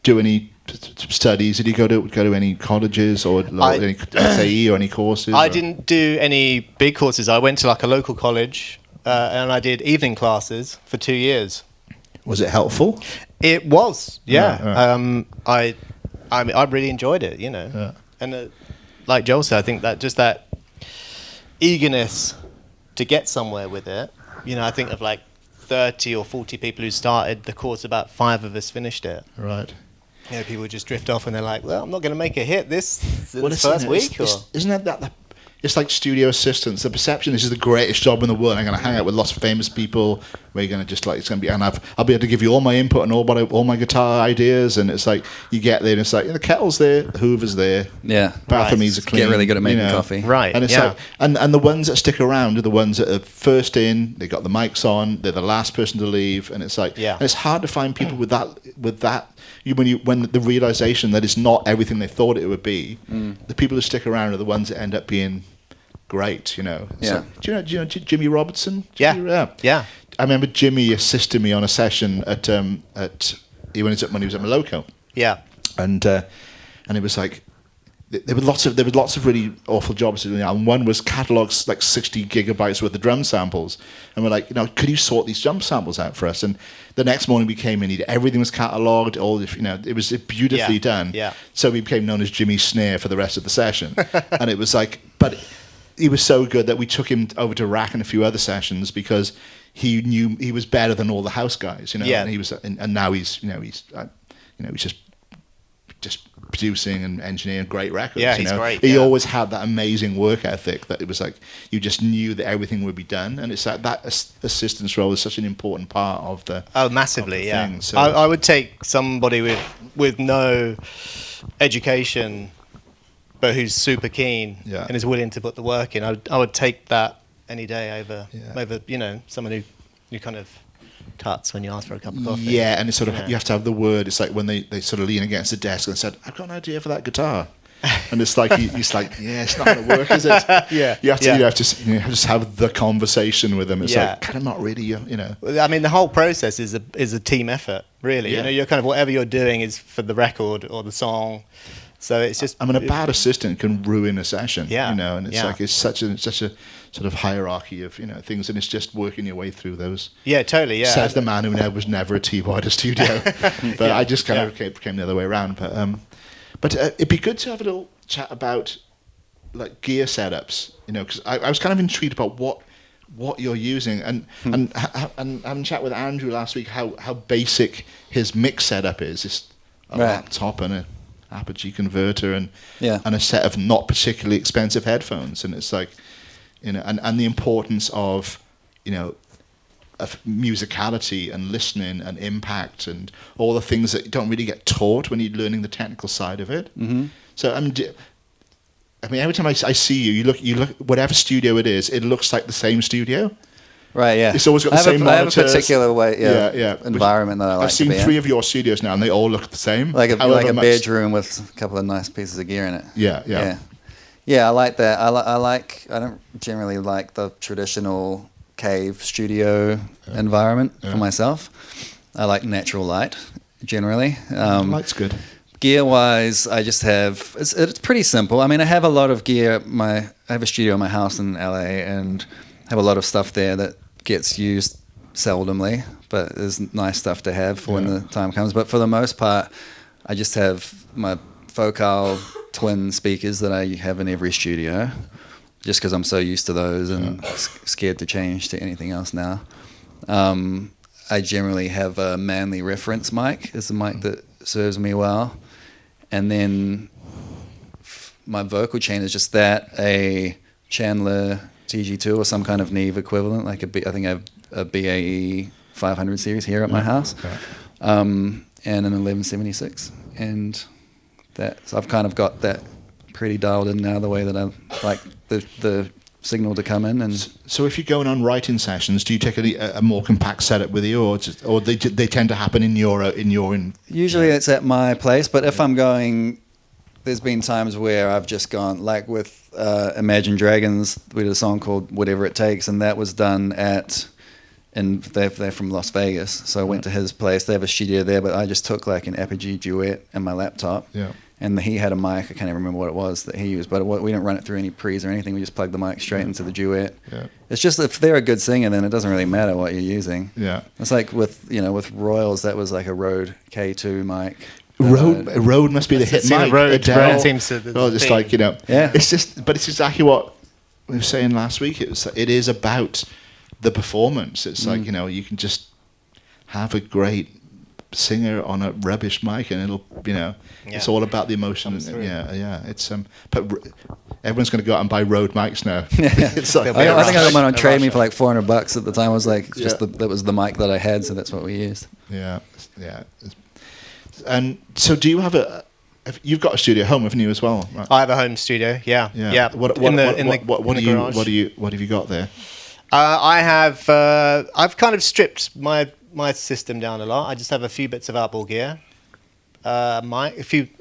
do any studies? Did you go to any colleges or any SAE or any courses? I didn't do any big courses. I went to like a local college and I did evening classes for 2 years. Was it helpful? It was, yeah. Yeah. I mean, I really enjoyed it, Yeah. And like Joel said, I think that just that eagerness to get somewhere with it. I think of like 30 or 40 people who started the course, about 5 of us finished it. Right. People just drift off and they're like, well, I'm not going to make a hit this It's- first week. Isn't that it's like studio assistants. The perception this is the greatest job in the world. I'm going to hang out with lots of famous people. We're going to just like, it's going to be, and I'll be able to give you all my input and all my guitar ideas. And it's like, you get there and it's like, the kettle's there, the Hoover's there. Yeah. Bathroomies are clean. Get really good at making coffee. Right, And it's yeah. like, and the ones that stick around are the ones that are first in, they got the mics on, they're the last person to leave. And it's like, Yeah. and it's hard to find people with that, when the realization that it's not everything they thought it would be, the people who stick around are the ones that end up being great, It's Yeah. like, do you know Jimmy Robertson? Yeah. Yeah. I remember Jimmy assisted me on a session at when he was at Maloko, Yeah. and it was like there were lots of really awful jobs to do, and one was catalogs like 60 gigabytes worth of drum samples, and we're like, could you sort these drum samples out for us? And the next morning we came in, everything was catalogued, it was beautifully done. Yeah. So we became known as Jimmy Snare for the rest of the session, and it was like, but he was so good that we took him over to Rack and a few other sessions because he knew he was better than all the house guys, Yeah. And he was, and now he's just producing and engineering great records. Yeah, he's great, He yeah. always had that amazing work ethic that it was like you just knew that everything would be done, and it's like that assistance role is such an important part of the. Oh, massively, of the yeah. thing, so- I would take somebody with no education, but who's super keen Yeah. and is willing to put the work in. I would take that any day over someone who kind of tuts when you ask for a cup of coffee. Yeah, and it's sort of Yeah. you have to have the word. It's like when they sort of lean against the desk and said, "I've got an idea for that guitar," and it's like he's like, "Yeah, it's not going to work, is it?" Yeah, you have to yeah. you have to just have the conversation with them. It's Yeah. like kind of not really, I mean, the whole process is a team effort, really. Yeah. You're kind of whatever you're doing is for the record or the song. So it's just. I mean, a bad assistant can ruin a session. Yeah. And it's Yeah. like it's such a sort of hierarchy of things, and it's just working your way through those. Yeah, totally. Yeah. Says the man who was never a T-boy at a studio, but I just kind of came the other way around. But it'd be good to have a little chat about like gear setups, because I was kind of intrigued about what you're using, and having a chat with Andrew last week how basic his mix setup is. It's a Right. laptop and a Apogee converter and Yeah. and a set of not particularly expensive headphones, and it's like and the importance of of musicality and listening and impact and all the things that don't really get taught when you're learning the technical side of it. Mm-hmm. So I mean, every time I see you look whatever studio it is, it looks like the same studio. Right, yeah. It's always got the same I have a monitors. particular way, Yeah. environment that I like I've seen to be in. 3 of your studios now, and they all look the same. Like a However much- bedroom with a couple of nice pieces of gear in it. Yeah. Yeah, I like that. I don't generally like the traditional cave studio environment for myself. I like natural light generally. Light's good. Gear wise, I just have it's pretty simple. I mean, I have a lot of gear. I have a studio in my house in LA and have a lot of stuff there that gets used seldomly, but is nice stuff to have for when the time comes. But for the most part, I just have my Focal twin speakers that I have in every studio, just because I'm so used to those and scared to change to anything else now. I generally have a Manly reference mic. It's a mic that serves me well. And then my vocal chain is just that, a Chandler TG2 or some kind of Neve equivalent, like I think I have a BAE 500 series here at my house, and an 1176. And so I've kind of got that pretty dialed in now the way that I like the signal to come in. And so if you're going on writing sessions, do you take a more compact setup with you, or they tend to happen in your usually it's at my place, but if I'm going, there's been times where I've just gone, like with Imagine Dragons, we did a song called Whatever It Takes, and that was done and they're from Las Vegas, so I went to his place. They have a studio there, but I just took like an Apogee Duet in my laptop. Yeah. And he had a mic, I can't even remember what it was that he used, but we didn't run it through any pre's or anything. We just plugged the mic straight into the Duet. Yeah. It's just, if they're a good singer, then it doesn't really matter what you're using. Yeah. It's like with Royals, that was like a Rode K2 mic. Rode must be the hit mic. Rode seems to just like, Yeah. But it's exactly what we were saying last week. It is about the performance. It's like, you can just have a great singer on a rubbish mic, and it'll, it's all about the emotion. It's but everyone's going to go out and buy Rode mics now. It's like, I think I got mine on Trade Me for like $400 at the time. I was like, that was the mic that I had, so that's what we used. Yeah. And so, do you have you've got a studio at home, haven't you, as well? Right? I have a home studio. Yeah. What have you got there? I've kind of stripped my system down a lot. I just have a few bits of outboard gear. I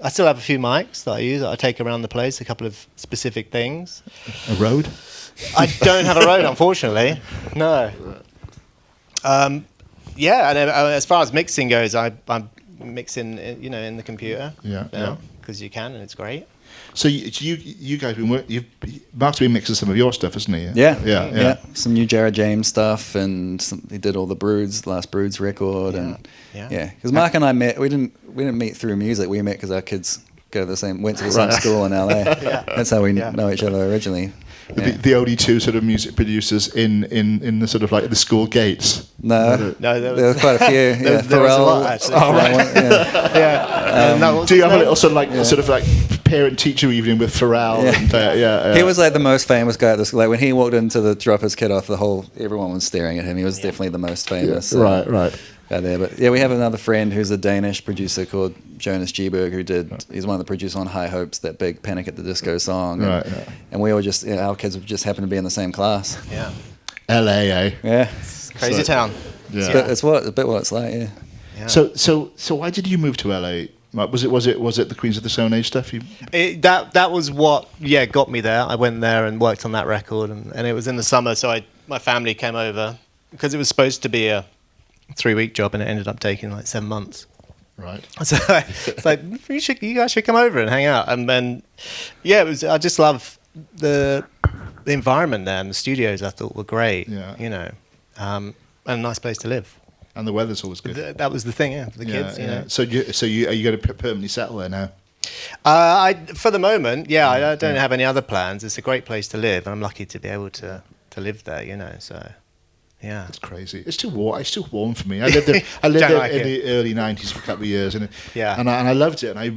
still have a few mics that I use that I take around the place, a couple of specific things. A Rode? I don't have a Rode, unfortunately. No. And as far as mixing goes, I'm mixing, in the computer. Yeah. Because you can, and it's great. So you guys Mark's been mixing some of your stuff, hasn't he? Yeah. Some new Jared James stuff, and he did all the last Broods record, Because Mark and I met. We didn't meet through music. We met because our kids went to the same school in LA. That's how we know each other originally. The only two sort of music producers in the sort of like the school gates. No, there was quite a few. There was a lot, actually. Oh, right. Do you have a little sort of like parent teacher evening with Pharrell? Yeah. He was like the most famous guy at the school. Like when he walked into the drop his kid off, everyone was staring at him. He was definitely the most famous. Right. There, but we have another friend who's a Danish producer called Jonas Geberg, he's one of the producers on High Hopes, that big Panic at the Disco song. And we all just, our kids just happened to be in the same class. Yeah. LA, eh? Yeah. Crazy town. Yeah. It's a bit what it's like, yeah. So why did you move to LA? Was it the Queens of the Stone Age stuff? That was what got me there. I went there and worked on that record, and it was in the summer, so my family came over because it was supposed to be a 3-week job, and it ended up taking like 7 months. Right. So it's like, you guys should come over and hang out. And then, I just love the environment there, and the studios I thought were great. Yeah. And a nice place to live. And the weather's always good. That was the thing, for the kids. Yeah. So are you going to permanently settle there now? For the moment, I don't have any other plans. It's a great place to live, and I'm lucky to be able to live there. So. Yeah, it's crazy. It's too warm. It's too warm for me. I lived there in the early '90s for a couple of years, and I loved it. And I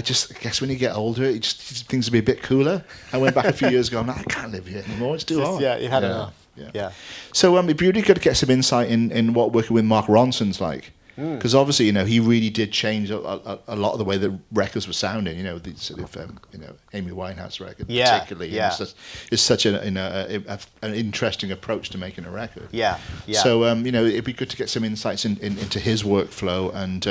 guess when you get older, things will be a bit cooler. I went back a few years ago, and I can't live here anymore. It's too hot. Yeah, you had enough. Yeah. So it'd be really good to get some insight in what working with Mark Ronson's like. Because obviously, he really did change a lot of the way that records were sounding. The sort of Amy Winehouse record, particularly. It's such an interesting approach to making a record. Yeah. So it'd be good to get some insights into his workflow and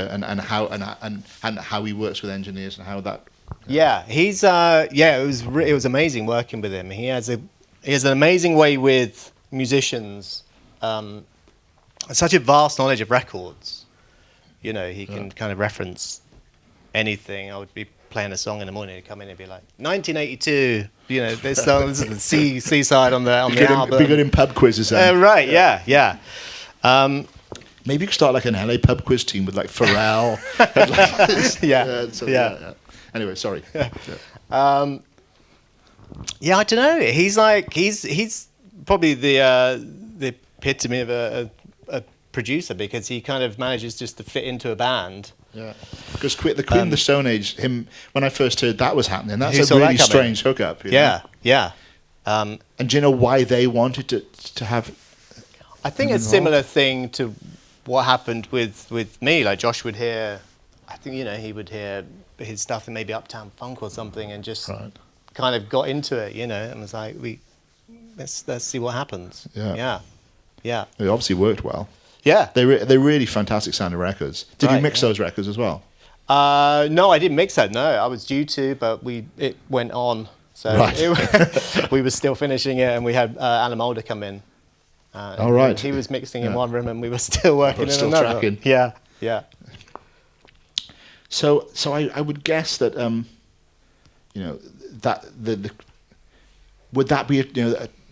how he works with engineers and how that. Yeah, he's it was amazing working with him. He has an amazing way with musicians. Such a vast knowledge of records. He can kind of reference anything. I would be playing a song in the morning, he'd come in and be like, 1982, this song, this is the C side on the album. Be good in pub quizzes then. Right, yeah. Maybe you could start like an LA pub quiz team with like Pharrell. Yeah. Anyway, sorry. I don't know. He's probably the epitome of a producer, because he kind of manages just to fit into a band. Yeah, because the Queen of the Stone Age, when I first heard that was happening, that's a really strange hookup. Yeah. And do you know why they wanted to have? I think a similar thing to what happened with me. Like Josh would hear, I think he would hear his stuff in maybe Uptown Funk or something, and just Right. kind of got into it, you know, and was like, let's see what happens. Yeah. Yeah. It obviously worked well. Yeah. They're really fantastic sounding records. Did you Right, mix yeah. those records as well? No, I didn't mix that. No, I was due to, but it went on. So Right. we were still finishing it, and we had Alan Mulder come in. All right. He was mixing in Yeah. one room, and we were still working in still another. tracking. Yeah, yeah. So I would guess that you know that the would that be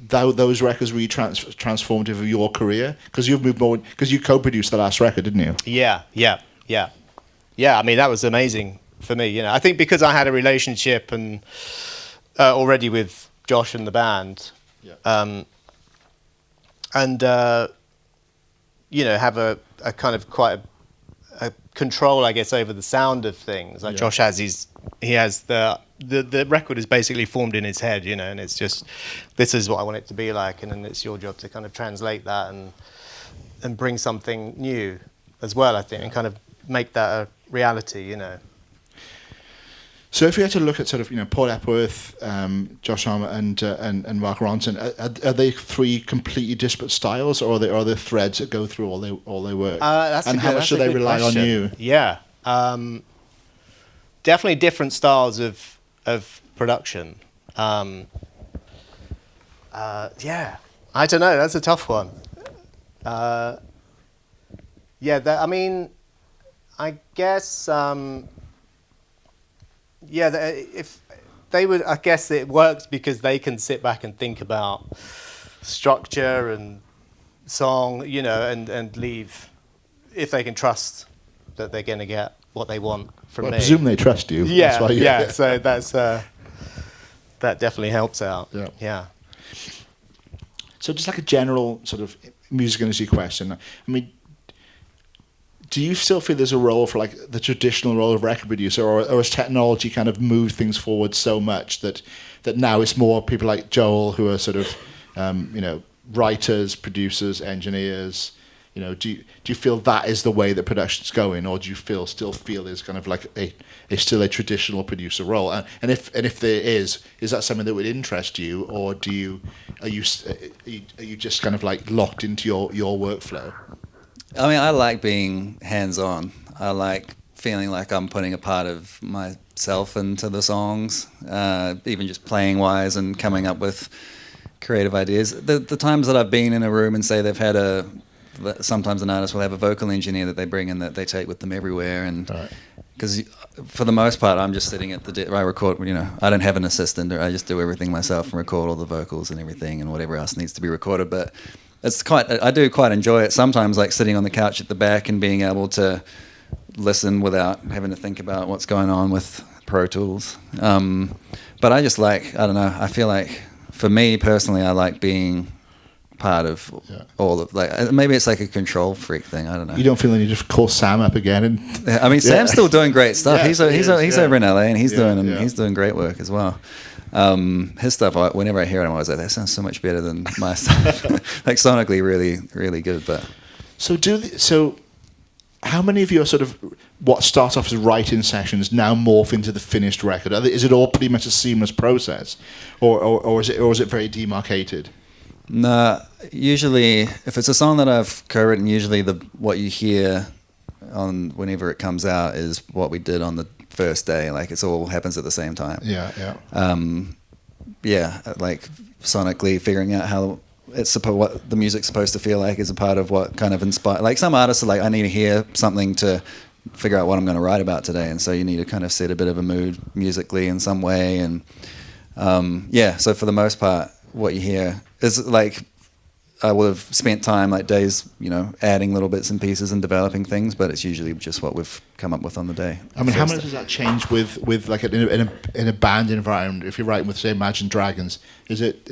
those records were transformative of your career, because you've moved more, because you co-produced the last record, didn't you? Yeah. I mean, that was amazing for me. You know, I think because I had a relationship and already with Josh and the band, and you know, have a kind of quite a control, I guess, over the sound of things. Like Josh has the record is basically formed in his head, you know, and it's just, this is what I want it to be like, and then it's your job to kind of translate that and bring something new as well, I think, and kind of make that a reality, you know. So if you had to look at sort of, you know, Paul Epworth, Josh Armour and Mark Ronson, are they three completely disparate styles, or are there threads that go through all their work? And how much do they rely on you? Yeah, definitely different styles of production. Yeah, I don't know. That's a tough one. I mean, I guess. If they would, I guess it works because they can sit back and think about structure and song, you know, and leave, if they can trust that they're going to get what they want from me. I presume they trust you. Yeah, That's why so that's that definitely helps out. Yeah. So just like a general sort of music industry question, I mean, do you still feel there's a role for like the traditional role of record producer, or has technology kind of moved things forward so much that now it's more people like Joel who are sort of you know, writers, producers, engineers? You know, do you feel that is the way that production's going, or do you still feel there's kind of like still a traditional producer role? And if there is that something that would interest you, or are you just kind of like locked into your workflow? I mean, I like being hands-on. I like feeling like I'm putting a part of myself into the songs, even just playing-wise and coming up with creative ideas. The times that I've been in a room and say they've had sometimes an artist will have a vocal engineer that they bring in that they take with them everywhere, and because for the most part I'm just sitting at I record, you know, I don't have an assistant, or I just do everything myself and record all the vocals and everything and whatever else needs to be recorded. But I do quite enjoy it sometimes, like sitting on the couch at the back and being able to listen without having to think about what's going on with Pro Tools. But I just I don't know, I feel like for me personally, I like being part of all of, like, maybe it's like a control freak thing, I don't know. You don't feel the need to call Sam up again? And I mean, Sam's still doing great stuff. He's over in LA, and he's doing great work as well. His stuff, whenever I hear it, I'm always like, that sounds so much better than my stuff. Like sonically, really, really good. But so how many of your sort of what starts off as writing sessions now morph into the finished record? Is it all pretty much a seamless process, or is it very demarcated? No, usually if it's a song that I've co-written, usually what you hear on whenever it comes out is what we did on the first day. Like it's all happens at the same time. Like sonically figuring out how what the music's supposed to feel like is a part of what kind of inspire. Like some artists are like, I need to hear something to figure out what I'm going to write about today, and so you need to kind of set a bit of a mood musically in some way. And so for the most part, what you hear is like, I would have spent time, like days, you know, adding little bits and pieces and developing things, but it's usually just what we've come up with on the day. I mean, how much does that change with like in a band environment? If you're writing with, say, Imagine Dragons, is it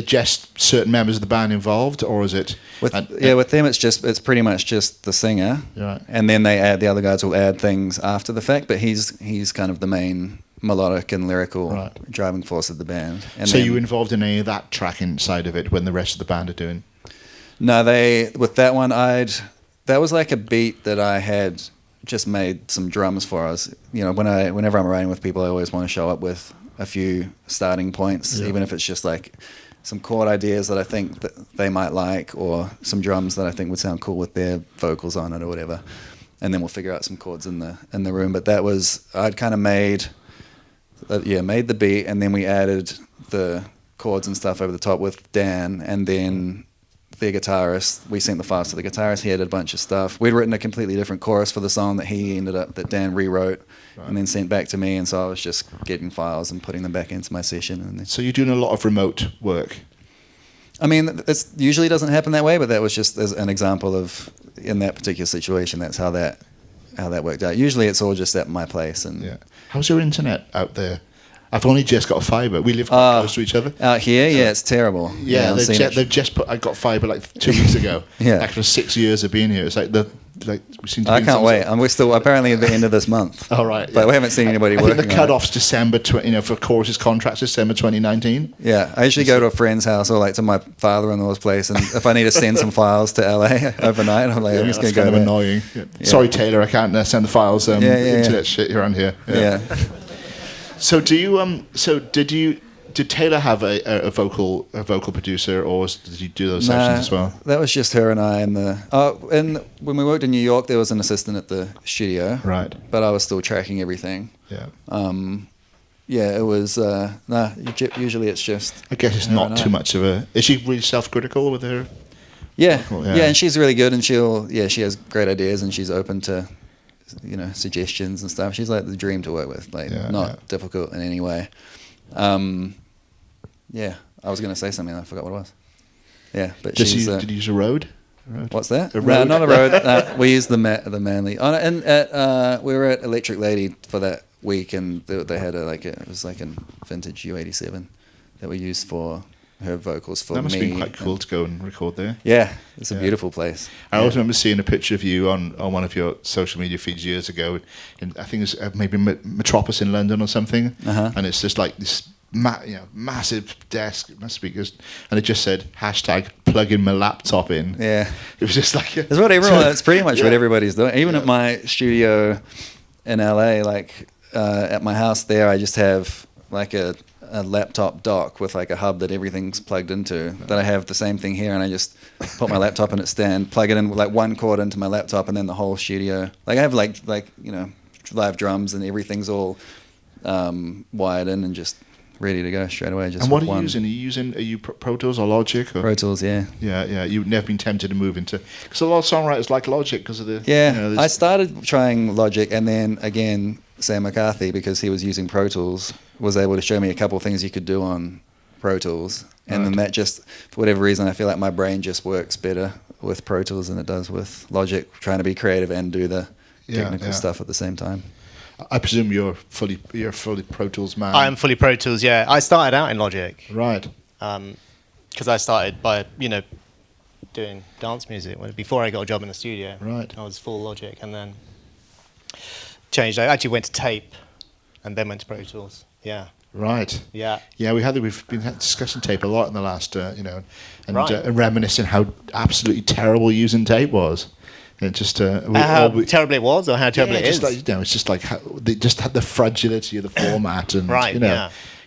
just certain members of the band involved, or is it? With them, it's pretty much just the singer, and then the other guys will add things after the fact. But he's kind of the main melodic and lyrical driving force of the band. And so you involved in any of that tracking side of it when the rest of the band are doing? No, with that one, that was like a beat that I had just made some drums for us. You know, whenever I'm writing with people, I always want to show up with a few starting points, even if it's just like some chord ideas that I think that they might like, or some drums that I think would sound cool with their vocals on it or whatever. And then we'll figure out some chords in the room. But that was, I'd kind of made the beat, and then we added the chords and stuff over the top with Dan, and then the guitarist, we sent the files to the guitarist. He added a bunch of stuff. We'd written a completely different chorus for the song that Dan rewrote, and then sent back to me. And so I was just getting files and putting them back into my session. And so you're doing a lot of remote work. I mean, it usually doesn't happen that way, but that was just as an example of, in that particular situation, that's how that worked out. Usually it's all just at my place. And how's your internet out there? I've only just got fibre. We live quite close to each other. Out here, it's terrible. They've just put. I got fibre like 2 weeks ago. After 6 years of being here, it's like we seem to. I can't wait. And we're still apparently at the end of this month. All right, but we haven't seen anybody working. I think the cut-off's December. For choruses contracts, December 2019. Yeah, I usually go to a friend's house or like to my father-in-law's place, and if I need to send some files to LA overnight, I'm like, I'm just going to go. Kind of annoying. Yeah. Sorry, Taylor, I can't send the files. Internet shit around here. Yeah. So did Taylor have a vocal producer, or did you do those sessions as well? That was just her and I. And when we worked in New York, there was an assistant at the studio. Right. But I was still tracking everything. Yeah. It was. Usually it's just. I guess it's not too much of a. Is she really self-critical with her? Yeah. And she's really good, and she has great ideas, and she's open to, suggestions and stuff. She's like the dream to work with, not difficult in any way. I was going to say something, I forgot what it was. Yeah, but did you use a Rode? What's that? A Rode? No, not a Rode. We used the Manly. We were at Electric Lady for that week, and they had it was like a vintage U87 that we used for her vocals for me. That must have been quite cool to go and record there. Yeah, it's a beautiful place. I also remember seeing a picture of you on one of your social media feeds years ago. I think it was maybe Metropolis in London or something. And it's just like this massive desk, speakers, and it just said #plug in my laptop in. Yeah. It was just like... It's what everyone... It's pretty much what everybody's doing. Even at my studio in LA, at my house there, I just have like a laptop dock with like a hub that everything's plugged into. That I have the same thing here, and I just put my laptop in its stand, plug it in with like one cord into my laptop, and then the whole studio. Like I have like live drums, and everything's all wired in and just ready to go straight away. Just and what are you using? Are you Pro Tools or Logic? Or? Pro Tools, yeah. Yeah. You've never been tempted to move into... Because a lot of songwriters like Logic because of the... Yeah, I started trying Logic, and then again, Sam McCarthy, because he was using Pro Tools, was able to show me a couple of things you could do on Pro Tools. And then that just, for whatever reason, I feel like my brain just works better with Pro Tools than it does with Logic, trying to be creative and do the technical stuff at the same time. I presume you're fully Pro Tools man. I am fully Pro Tools, yeah. I started out in Logic. Right. Because I started by, doing dance music. Before I got a job in the studio. Right. I was full Logic, and then changed. I actually went to tape and then went to Pro Tools. Yeah. Right. Yeah. Yeah, we've been discussing tape a lot in the last, and reminiscing how absolutely terrible using tape was. It just how terrible it was, or how terrible it is. It's just like how they just had the fragility of the format, and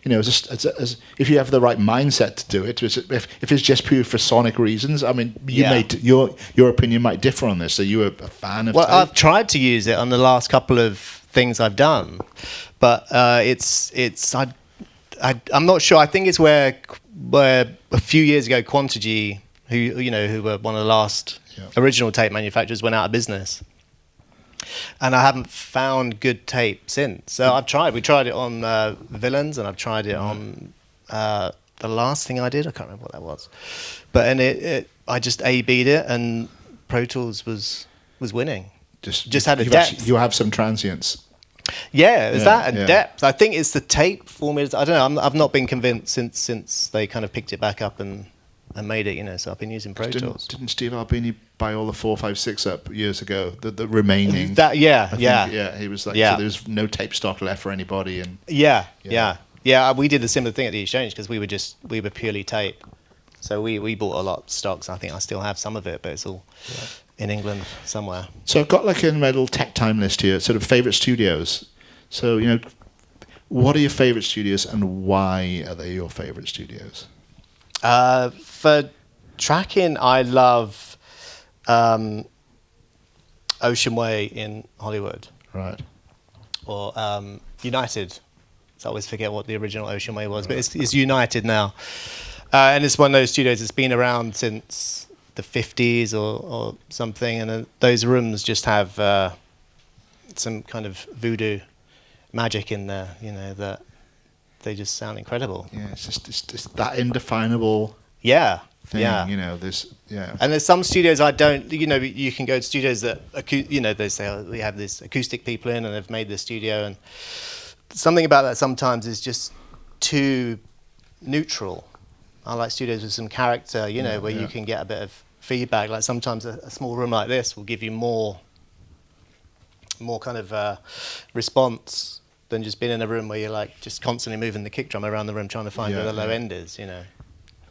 it's if you have the right mindset to do it. If it's just pure for sonic reasons, I mean, your opinion might differ on this. So you were a fan of. Well, tape? I've tried to use it on the last couple of things I've done, but I'm not sure. I think it's where a few years ago, Quantigy, who were one of the last original tape manufacturers, went out of business, and I haven't found good tape since. So I've tried. We tried it on Villains, and I've tried it on the last thing I did. I can't remember what that was, but I just A/B'd it, and Pro Tools was winning. Just had a depth. You have some transients. Yeah, it's that and depth. I think it's the tape format. I don't know. I've not been convinced since they kind of picked it back up and made it. So I've been using Pro Tools. Didn't Steve Albini buy all the 456 up years ago? The remaining. He was like, so there's no tape stock left for anybody, and we did a similar thing at the Exchange because we were purely tape. So we bought a lot of stocks. I think I still have some of it, but it's all in England somewhere. So I've got like a little tech time list here, sort of favorite studios. So, what are your favorite studios and why are they your favorite studios? For tracking, I love Ocean Way in Hollywood. Right. Or United. So I always forget what the original Ocean Way was, but it's United now. And it's one of those studios that's been around since the 50s or something, and those rooms just have some kind of voodoo magic in there, that they just sound incredible. Yeah, it's just that indefinable Yeah. thing, Yeah. Yeah. And there's some studios I don't, you can go to studios that, they say, oh, we have this acoustic people in and they've made this studio, and something about that sometimes is just too neutral. I like studios with some character, where you can get a bit of feedback. Like sometimes a small room like this will give you more kind of response than just being in a room where you're like just constantly moving the kick drum around the room trying to find where the low end is,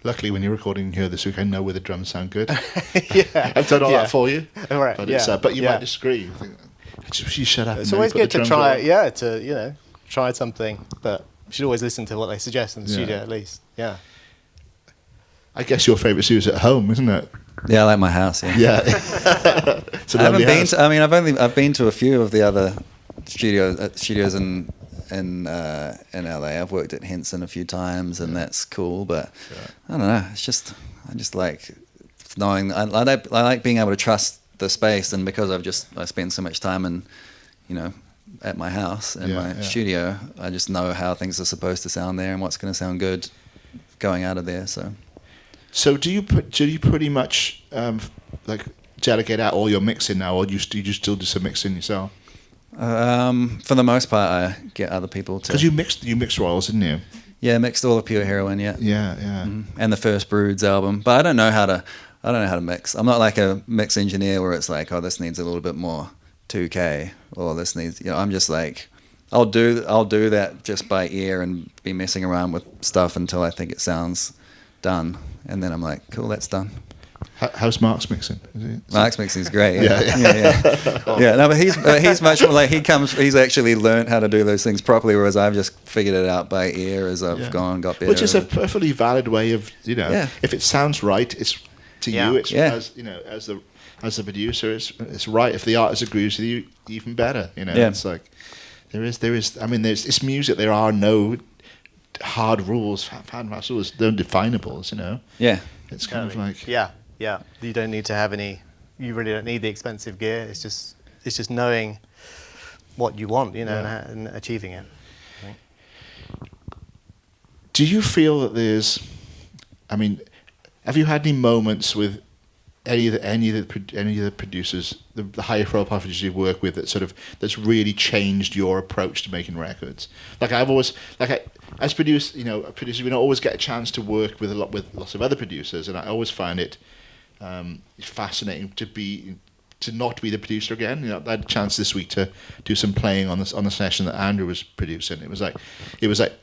Luckily, when you're recording here this week, I know where the drums sound good. Yeah. I've done all that for you. All right. But, but you might disagree. You think, you shut up. It's always good to try, try something, but you should always listen to what they suggest in the studio at least. Yeah. I guess your favourite studio is at home, isn't it? Yeah, I like my house. Yeah. Yeah. I haven't been to. I mean, I've been to a few of the other studios in LA. I've worked at Henson a few times, and that's cool. But I don't know. I just like knowing. I like being able to trust the space, and because I spend so much time at my house and my studio, I just know how things are supposed to sound there and what's going to sound good going out of there. So do you pretty much delegate out all your mixing now, or do you still do some mixing yourself? For the most part, I get other people to. Because you mixed Royals, didn't you? Yeah, mixed all of Pure Heroin. Yeah. Yeah. And the first Broods album, but I don't know how to mix. I'm not like a mix engineer where it's like, oh, this needs a little bit more 2K, or this needs. I'm just like, I'll do that just by ear and be messing around with stuff until I think it sounds done, and then I'm like, cool, that's done. How's Mark's mixing? Mark's mixing is great. Yeah. No, but he's much more like he's actually learned how to do those things properly, whereas I've just figured it out by ear as I've got better. Which is a perfectly valid way of if it sounds right, it's to you. It's as the producer, it's right. If the artist agrees with you, even better. It's like there is. I mean, it's music. There are no hard rules, hard rules, no definables. Yeah. It's kind of like Yeah, you don't need to have any. You really don't need the expensive gear. It's just knowing what you want, and achieving it. I think. Do you feel that there's? I mean, have you had any moments with any of the producers, the higher profile producers you work with, that's really changed your approach to making records? Like I've always as producers, we don't always get a chance to work with lots of other producers, and I always find it fascinating to not be the producer again. I had a chance this week to do some playing on the session that Andrew was producing. It was like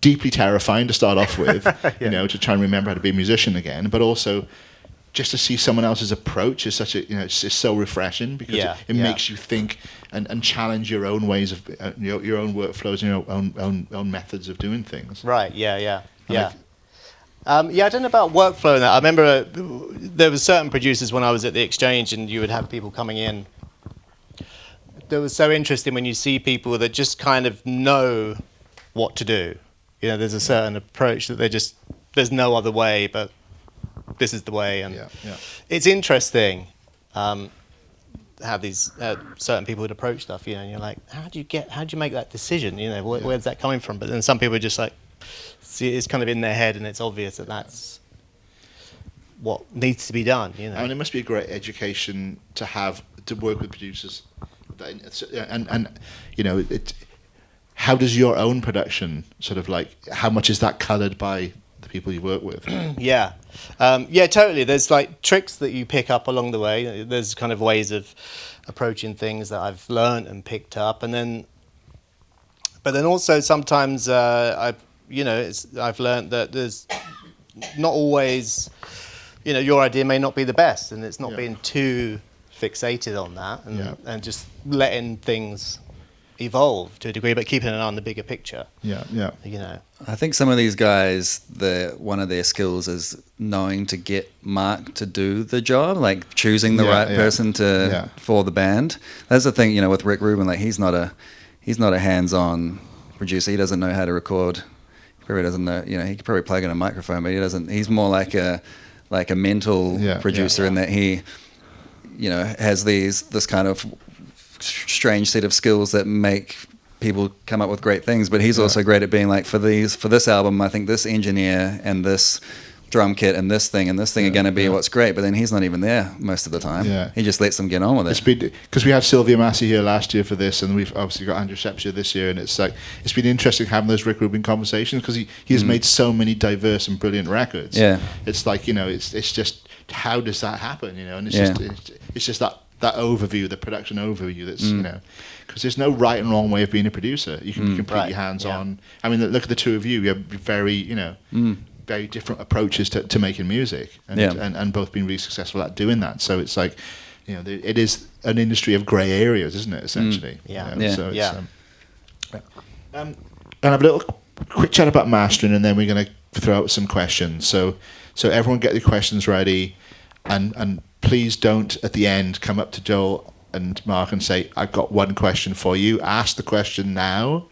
deeply terrifying to start off with, to try and remember how to be a musician again, but also just to see someone else's approach is such a it's so refreshing, because it makes you think and challenge your own ways of your own workflows and your own methods of doing things. Right. Yeah. I don't know about workflow and that. I remember there were certain producers when I was at the Exchange, and you would have people coming in. That was so interesting when you see people that just kind of know what to do. There's a certain approach that there's no other way, but this is the way. And it's interesting how these certain people would approach stuff, and you're like, how do you make that decision? Where's that coming from? But then some people are just like, see, it's kind of in their head, and it's obvious that that's what needs to be done. I mean, it must be a great education to work with producers, and how does your own production how much is that coloured by the people you work with? Yeah, totally. There's like tricks that you pick up along the way. There's kind of ways of approaching things that I've learned and picked up, but then also sometimes I've learned that there's not always, your idea may not be the best, and it's not being too fixated on that and, Yeah. and just letting things evolve to a degree, but keeping an eye on the bigger picture. Yeah, yeah. You know. I think some of these guys, one of their skills is knowing to get Mark to do the job, like choosing the right person for the band. That's the thing, with Rick Rubin. Like he's not a hands-on producer. He doesn't know how to record. He probably doesn't know. He could probably plug in a microphone, but he doesn't. He's more like a mental producer in that he, has this kind of strange set of skills that make people come up with great things, but he's also great at being like, for this album, I think this engineer and this drum kit and this thing are going to be what's great, but then he's not even there most of the time. He just lets them get on with it. It's been, because we had Sylvia Massey here last year for this, and we've obviously got Andrew Shepshire this year, and it's been interesting having those Rick Rubin conversations, because he has made so many diverse and brilliant records. It's like, it's just, how does that happen, and it's just that overview, the production overview, that's because there's no right and wrong way of being a producer. You can be completely hands-on. I mean, look at the two of you. You have very very different approaches to making music, and both been really successful at doing that. So it's like, it is an industry of grey areas, isn't it, essentially? So it's, and have a little quick chat about mastering, and then we're going to throw out some questions. So everyone get your questions ready, and please don't, at the end, come up to Joel and Mark and say, I've got one question for you. Ask the question now.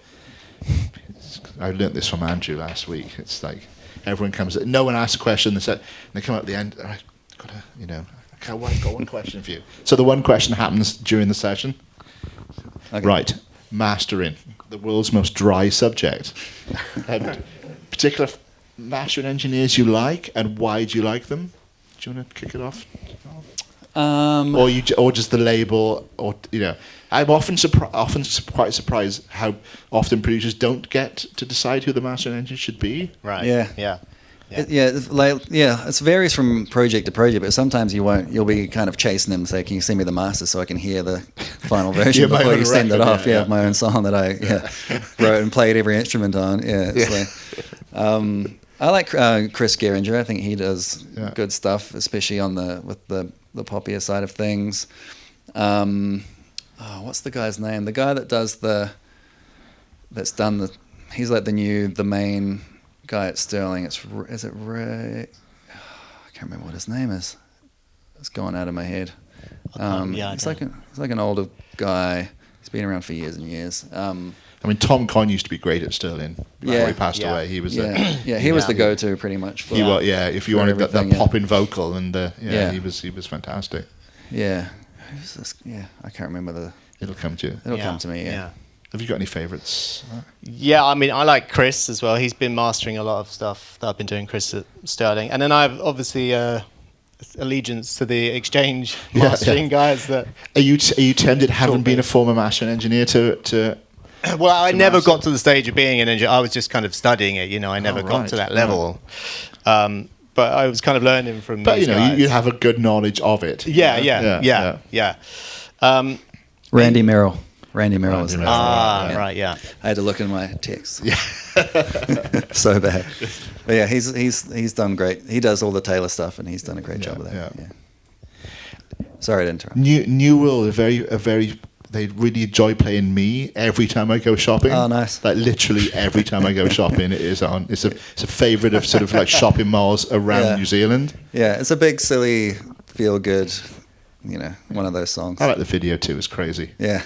I learnt this from Andrew last week. It's like, everyone comes, no one asks a question, they come up at the end, I've got one question for you. So the one question happens during the session. Okay. Right, mastering, the world's most dry subject. Particular mastering engineers you like, and why do you like them? Do you want to kick it off? Or just the label, or I'm often quite surprised how often producers don't get to decide who the mastering engineer should be. Right. Yeah. It varies from project to project, but sometimes you won't. You'll be kind of chasing them, say, "Can you send me the master so I can hear the final version before you send it off?" Of my own song that I wrote and played every instrument on. I like Chris Geringer. I think he does good stuff, especially with the poppier side of things. What's the guy's name? The guy he's like the main guy at Sterling. Is it Ray? I can't remember what his name is. It's gone out of my head. He's like an older guy. He's been around for years and years. I mean, Tom Conn used to be great at Sterling before he passed away. He was he was the go-to pretty much. For, if you wanted that popping vocal, and he was fantastic. Yeah, who's this? Yeah, I can't remember It'll come to you. It'll come to me. Yeah. Have you got any favourites? Yeah, I mean, I like Chris as well. He's been mastering a lot of stuff that I've been doing, Chris at Sterling, and then I've obviously allegiance to the Exchange mastering guys. That are you tempted, having been a former mastering engineer, to well, I never got to the stage of being an engineer. I was just kind of studying it. I never got to that level. But I was kind of learning from these guys. you have a good knowledge of it. Yeah. Randy Merrill. Randy Merrill was right. Yeah. I had to look in my texts. Yeah. So bad. But he's done great. He does all the Taylor stuff, and he's done a great job with that. Yeah. Sorry to interrupt. New World are very. They really enjoy playing me every time I go shopping. Oh, nice! Like literally every time I go shopping, it is on. It's a favourite of sort of like shopping malls around New Zealand. Yeah, it's a big, silly, feel good. One of those songs. I like the video too. It's crazy. Yeah.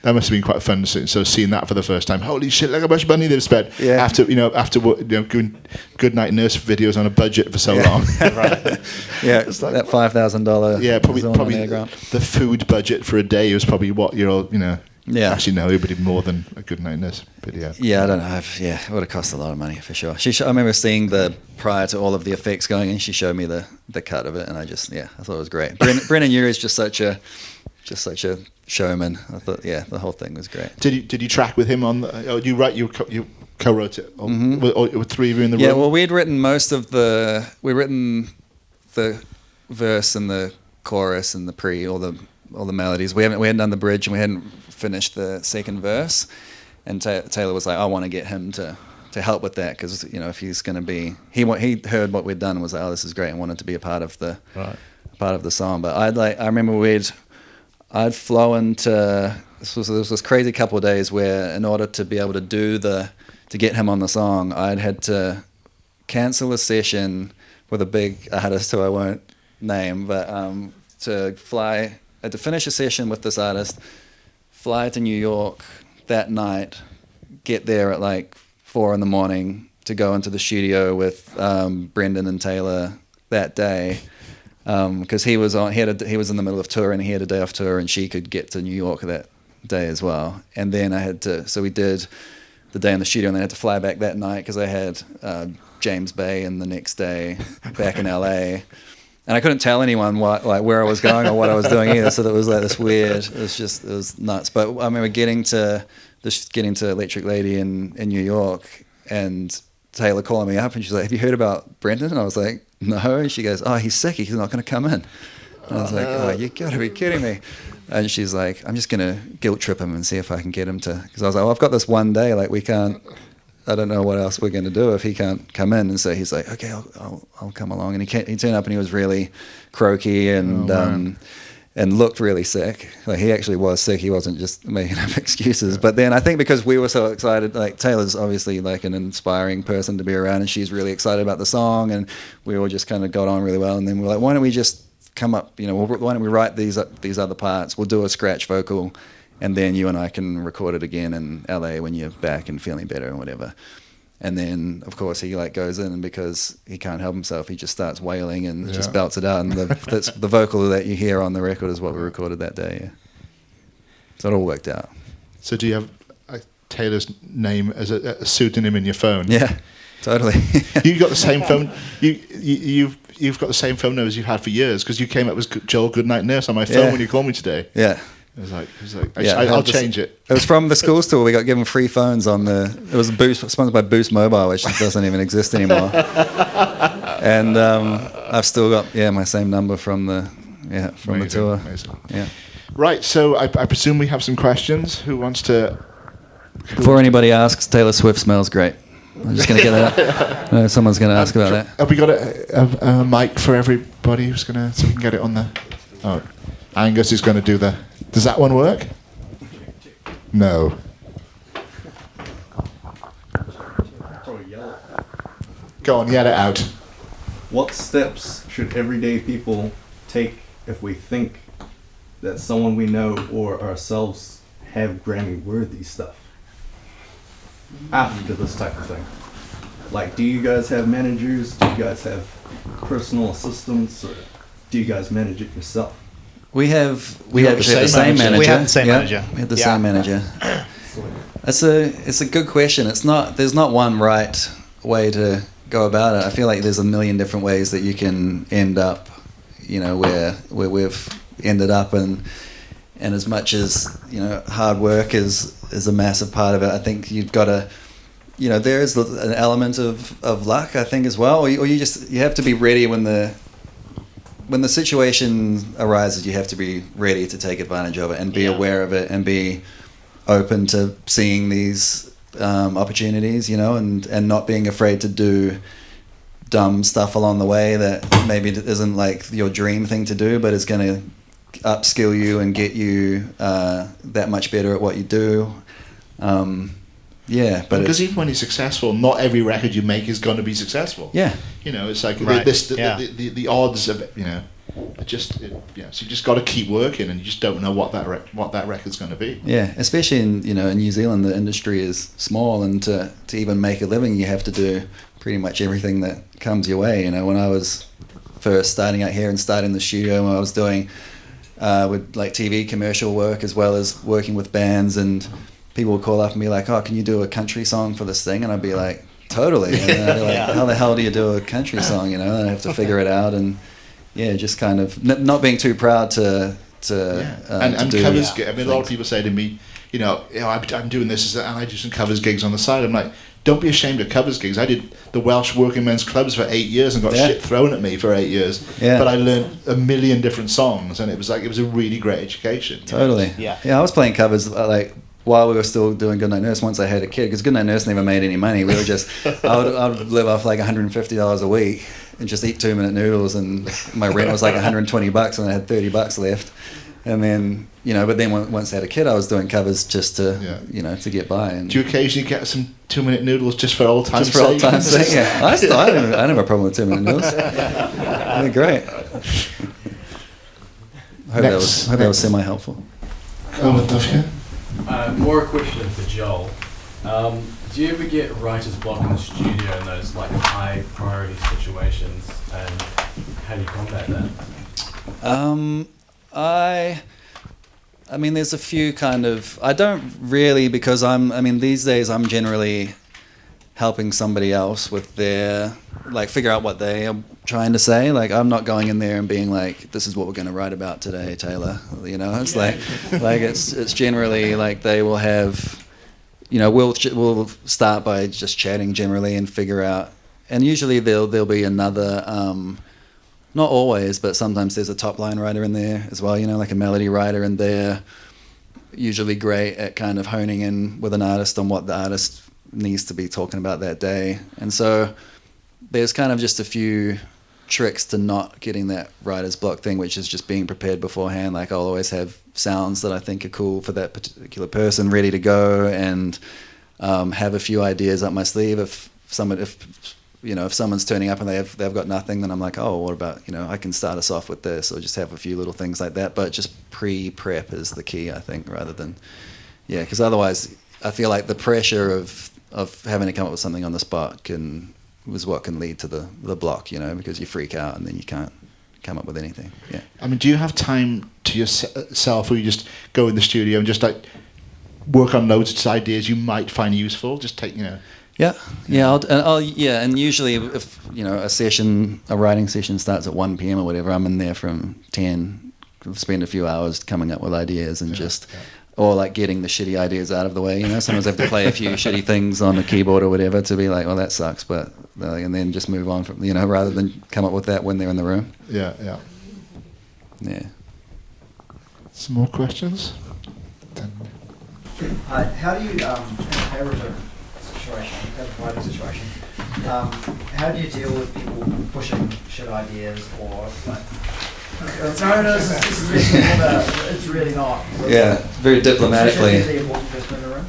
That must have been quite fun. So seeing that for the first time, holy shit! Look how much money they've spent. Yeah. After doing Good Night Nurse videos on a budget for so long. Right. Yeah, it's like that $5,000. Yeah, probably the food budget for a day was probably what Yeah. Actually, no, it would be more than a Good Night Nurse video. Yeah, I don't know. It would have cost a lot of money for sure. I remember seeing prior to all of the effects going in, she showed me the cut of it, and I thought it was great. Brennan Urie is just such a showman. I thought, the whole thing was great. Did you track with him on? You co-wrote it, or with three of you in the room? Yeah, well, we'd written the verse and the chorus and all the melodies. We hadn't done the bridge, and we hadn't finished the second verse. And Taylor was like, I want to get him to help with that, because if he's going to be, he heard what we'd done and was like, oh, this is great, and wanted to be a part of the song. But I remember I'd flown to there was this crazy couple of days where in order to be able to to get him on the song, I'd had to cancel a session with a big artist who I won't name, but to fly, I had to finish a session with this artist, fly to New York that night, get there at like 4 a.m. to go into the studio with Brendan and Taylor that day, because he was in the middle of tour and he had a day off tour, and she could get to New York that day as well. And then we did the day in the studio, and then I had to fly back that night because I had James Bay and the next day back in LA. And I couldn't tell anyone where I was going or what I was doing either, so that was like this weird. It was nuts. But I remember getting to Electric Lady in New York, and Taylor calling me up, and she's like, "Have you heard about Brendan?" And I was like, "No." And she goes, "Oh, he's sick. He's not going to come in." And I was like, "Oh, you got to be kidding me!" And she's like, "I'm just going to guilt trip him and see if I can get him to." Because I was like, "Well, I've got this one day. Like, we can't. I don't know what else we're going to do if he can't come in." And so he's like, "Okay, I'll come along." And he turned up, and he was really croaky and and looked really sick. Like, he actually was sick. He wasn't just making up excuses. But then I think because we were so excited, like, Taylor's obviously like an inspiring person to be around, and she's really excited about the song, and we all just kind of got on really well. And then we're like, why don't we just come up, why don't we write these other parts? We'll do a scratch vocal, and then you and I can record it again in LA when you're back and feeling better and whatever. And then, of course, he like goes in, and because he can't help himself, he just starts wailing and just belts it out. And that's the vocal that you hear on the record is what we recorded that day. Yeah. So it all worked out. So do you have Taylor's name as a pseudonym in your phone? Yeah, totally. You got the same phone. You've got the same phone number as you've had for years, because you came up as Joel Goodnight Nurse on my phone when you called me today. Yeah. It was like I'll change it. It was from the school store. We got given free phones it was sponsored by Boost Mobile, which doesn't even exist anymore. And I've still got my same number from the tour. Amazing. Yeah. Right. So I presume we have some questions. Who wants to? Before anybody asks, Taylor Swift smells great. I'm just going to get that out. Someone's going to ask about that. Have we got a mic for everybody who's going to, so we can get it on the... Oh, Angus is going to do the... Does that one work? No. Go on, yell it out. What steps should everyday people take if we think that someone we know or ourselves have Grammy-worthy stuff after this type of thing? Like, do you guys have managers? Do you guys have personal assistants? Or do you guys manage it yourself? We actually have the same manager. We have the same manager. We have the same manager. It's a good question. There's not one right way to go about it. I feel like there's a million different ways that you can end up, where we've ended up, and as much as hard work is a massive part of it. I think you've got to, there is an element of luck, I think, as well. Or you have to be ready when the situation arises. You have to be ready to take advantage of it and be aware of it and be open to seeing these opportunities, and not being afraid to do dumb stuff along the way that maybe isn't like your dream thing to do, but is going to upskill you and get you that much better at what you do. Because even when you're successful, not every record you make is going to be successful. Yeah. It's like the odds of so you just got to keep working, and you just don't know what that record's going to be. Yeah, especially in New Zealand, the industry is small, and to even make a living, you have to do pretty much everything that comes your way. When I was first starting out here and starting the studio, I was doing with like TV commercial work as well as working with bands, and people would call up and be like, "Oh, can you do a country song for this thing?" And I'd be like, "Totally." And I'd be like, "How the hell do you do a country song?" And I have to figure it out, and just kind of not being too proud to do. Covers. I mean, a lot of people say to me, I'm doing this, and I do some covers gigs on the side. I'm like, don't be ashamed of covers gigs. I did the Welsh Working Men's Clubs for 8 years and got shit thrown at me for 8 years. Yeah. But I learned a million different songs, and it was a really great education. Totally. Yeah, I was playing covers like while we were still doing Goodnight Nurse once I had a kid, because Goodnight Nurse never made any money. We were just, I would live off like $150 a week and just eat 2-minute noodles, and my rent was like $120 and I had $30 left. And then, but then once I had a kid, I was doing covers just to, Yeah. to get by. And Do you occasionally get some 2-minute noodles just for old time's just for old sake? time's sake, yeah. I don't have a problem with 2-minute noodles. They're great. Hope that was semi-helpful. More a question for Joel. Do you ever get writer's block in the studio in those like high priority situations, and how do you combat that? I mean, there's a few I don't really, because these days I'm generally helping somebody else with their, figure out what they are trying to say. Like, I'm not going in there and being like, this is what we're going to write about today, Taylor. It's it's generally they will have, we'll start by just chatting generally and figure out, and usually there'll be another, not always, but sometimes there's a top line writer in there as well, like a melody writer, and they're usually great at kind of honing in with an artist on what the artist needs to be talking about that day. And so there's kind of just a few tricks to not getting that writer's block thing, which is just being prepared beforehand. Like, I'll always have sounds that I think are cool for that particular person ready to go, and have a few ideas up my sleeve. If someone's turning up and they've got nothing, then I'm like, oh, what about, I can start us off with this, or just have a few little things like that. But just pre-prep is the key, I think, rather than, because otherwise I feel like the pressure of having to come up with something on the spot was what can lead to the block, because you freak out and then you can't come up with anything. Yeah. I mean, do you have time to yourself, or you just go in the studio and just work on loads of ideas you might find useful? Just take, Yeah, and usually if a writing session starts at 1 p.m. or whatever, I'm in there from 10, spend a few hours coming up with ideas and or getting the shitty ideas out of the way. Sometimes I have to play a few shitty things on the keyboard or whatever to be like, well, that sucks, but and then just move on from, rather than come up with that when they're in the room. Yeah. Some more questions? Hi, how do you, in a writing situation, how do you deal with people pushing shit ideas, or it's really not. Yeah, very diplomatically. Especially the important person in the room.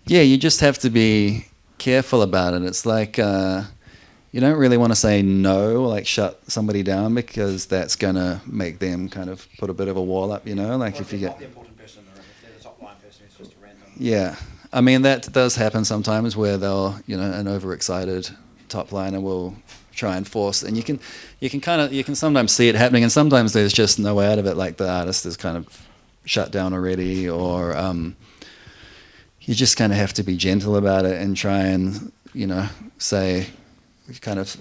Yeah, you just have to be careful about it. It's like, you don't really want to say no, shut somebody down, because that's going to make them kind of put a bit of a wall up, if you get... Not the important person in the room, if they're the top line person, it's just a random... Yeah, I mean, that does happen sometimes, where they'll, an overexcited top liner will try and force, and you can sometimes see it happening, and sometimes there's just no way out of it, like the artist is kind of shut down already, or you just kind of have to be gentle about it and try and, say, kind of,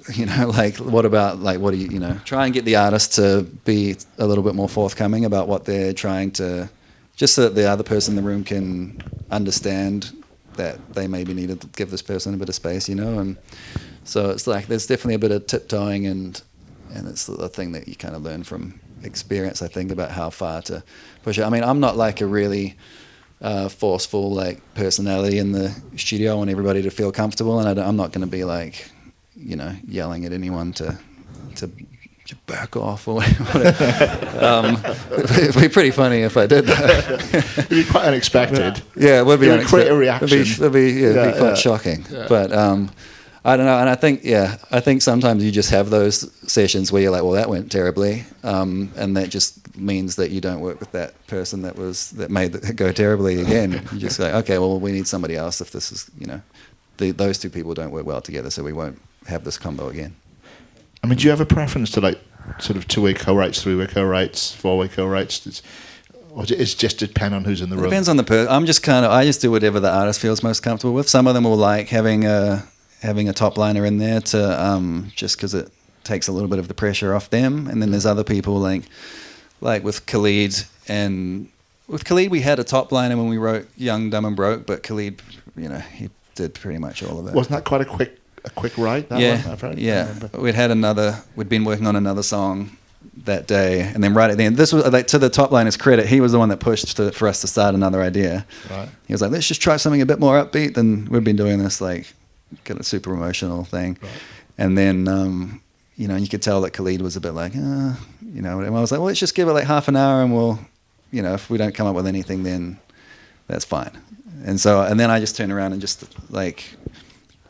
what about, what do you, try and get the artist to be a little bit more forthcoming about what they're trying to, just so that the other person in the room can understand that they maybe need to give this person a bit of space, and so it's there's definitely a bit of tiptoeing, and it's the thing that you kind of learn from experience, I think, about how far to push it. I mean, I'm not a really forceful personality in the studio. I want everybody to feel comfortable, and I'm not going to be yelling at anyone to back off or whatever. It'd be pretty funny if I did that. It'd be quite unexpected. Yeah, it would be unexpected. Create a reaction. It'd be quite shocking. Yeah. But I don't know, and I think sometimes you just have those sessions where you're like, well, that went terribly, and that just means that you don't work with that person that made it go terribly again. You just go, okay, well, we need somebody else if this is, those two people don't work well together, so we won't have this combo again. I mean, do you have a preference to sort of 2-way co-writes, 3-way co-writes, 4-way co-writes? Or it's just depend on who's in the room? It depends on the person. I just do whatever the artist feels most comfortable with. Some of them will like having a top liner in there to just because it takes a little bit of the pressure off them. And then there's other people like with Khalid. And with Khalid, we had a top liner when we wrote Young, Dumb and Broke, but Khalid, he did pretty much all of it. Wasn't that quite a quick write? We'd been working on another song that day, and then right at the end, this was to the top liner's credit, he was the one that pushed for us to start another idea. Right. He was like, let's just try something a bit more upbeat than we've been doing this kind of super emotional thing. Right. And then you know, and you could tell that Khalid was a bit like, you know, and I was like, well, let's just give it like half an hour and we'll, you know, if we don't come up with anything, then that's fine. And then I just turned around and just like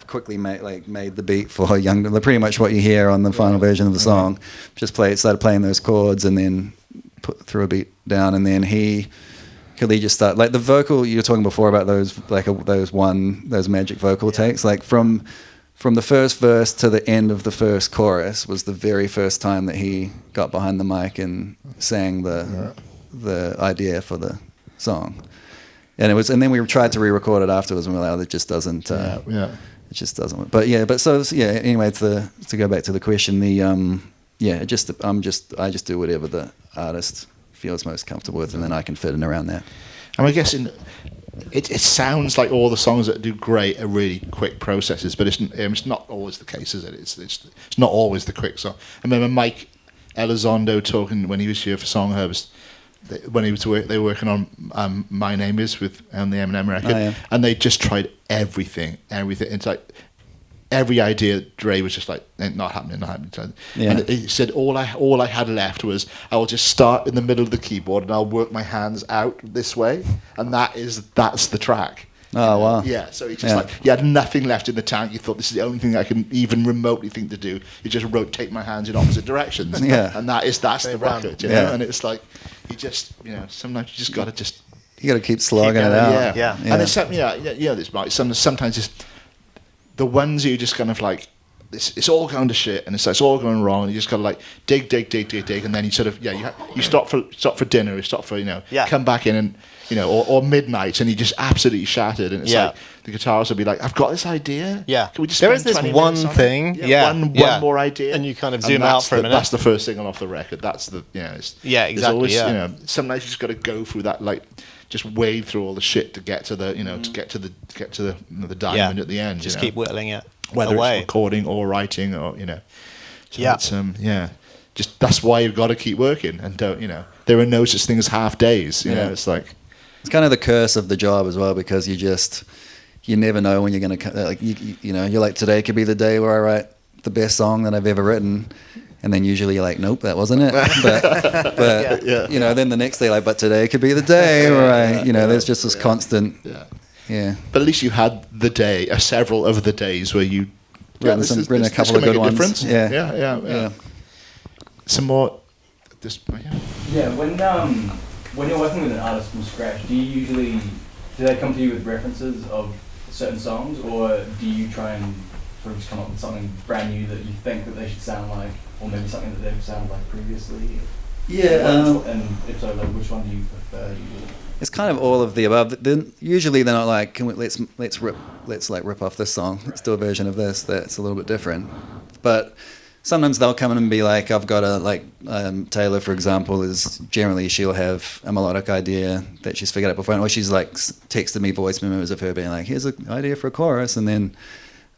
quickly made the beat for pretty much what you hear on the final version of the song. Just started playing those chords and then threw a beat down, and then Khalid just started, like the vocal you were talking before about those magic vocal takes, like from the first verse to the end of the first chorus was the very first time that he got behind the mic and sang the idea for the song. And then we tried to re-record it afterwards, and we were like, oh, it just doesn't. It just doesn't. But anyway, to go back to the question, I just do whatever the artist feels most comfortable with, and then I can fit in around that. And I guess it sounds like all the songs that do great are really quick processes, but it's not always the case, is it? It's not always the quick song. I remember Mike Elizondo talking when he was here for Song Herbst. When they were working on My Name Is on the Eminem record, and they just tried everything. It's like every idea Dre was just like not happening. And he said all I had left was I will just start in the middle of the keyboard and I'll work my hands out this way, and that's the track. Oh, wow. Yeah, so he just you had nothing left in the tank. You thought, this is the only thing I can even remotely think to do. You just rotate my hands in opposite directions. And that's the record, you know? And it's like, you just, you know, sometimes you just got to just... You got to keep slogging it out. Yeah. And it's something, this might, sometimes it's the ones you just kind of like, it's all going to shit, and it's all going wrong, and you just got to like dig, and then you sort of, you stop for dinner, you stop for, come back in and, or midnight, and you just absolutely shattered, and it's like the guitarist will be like, I've got this idea. Yeah. Can we just there is spend this 20 one minutes on thing. it? One more idea. And you kind of zoom out for a minute. That's the first single off the record. That's the, exactly. There's always, sometimes you just got to go through that, like, just wade through all the shit to get to the, to get to the diamond at the end. Just keep whittling it. Whether away. It's recording or writing or, So it's, just that's why you've got to keep working, and don't, there are no such thing as half days. You know, it's like... It's kind of the curse of the job as well, because you never know when you're going to, like, you're like, today could be the day where I write the best song that I've ever written. And then usually you're like, nope, that wasn't it. But then the next day, like, but today could be the day where there's just this constant. Yeah. But at least you had the day, several of the days where you written a couple of good ones. Difference. Yeah. Some more. When you're working with an artist from scratch, do they come to you with references of certain songs, or do you try and sort of just come up with something brand new that you think that they should sound like, or maybe something that they've sounded like previously? And if so, like, which one do you prefer usually? It's kind of all of the above. Usually they're not like, let's rip off this song. Let's do a version of this that's a little bit different. But sometimes they'll come in and be like, I've got Taylor, for example, she'll have a melodic idea that she's figured out before, or she's like texted me voice memos of her being like, here's an idea for a chorus, and then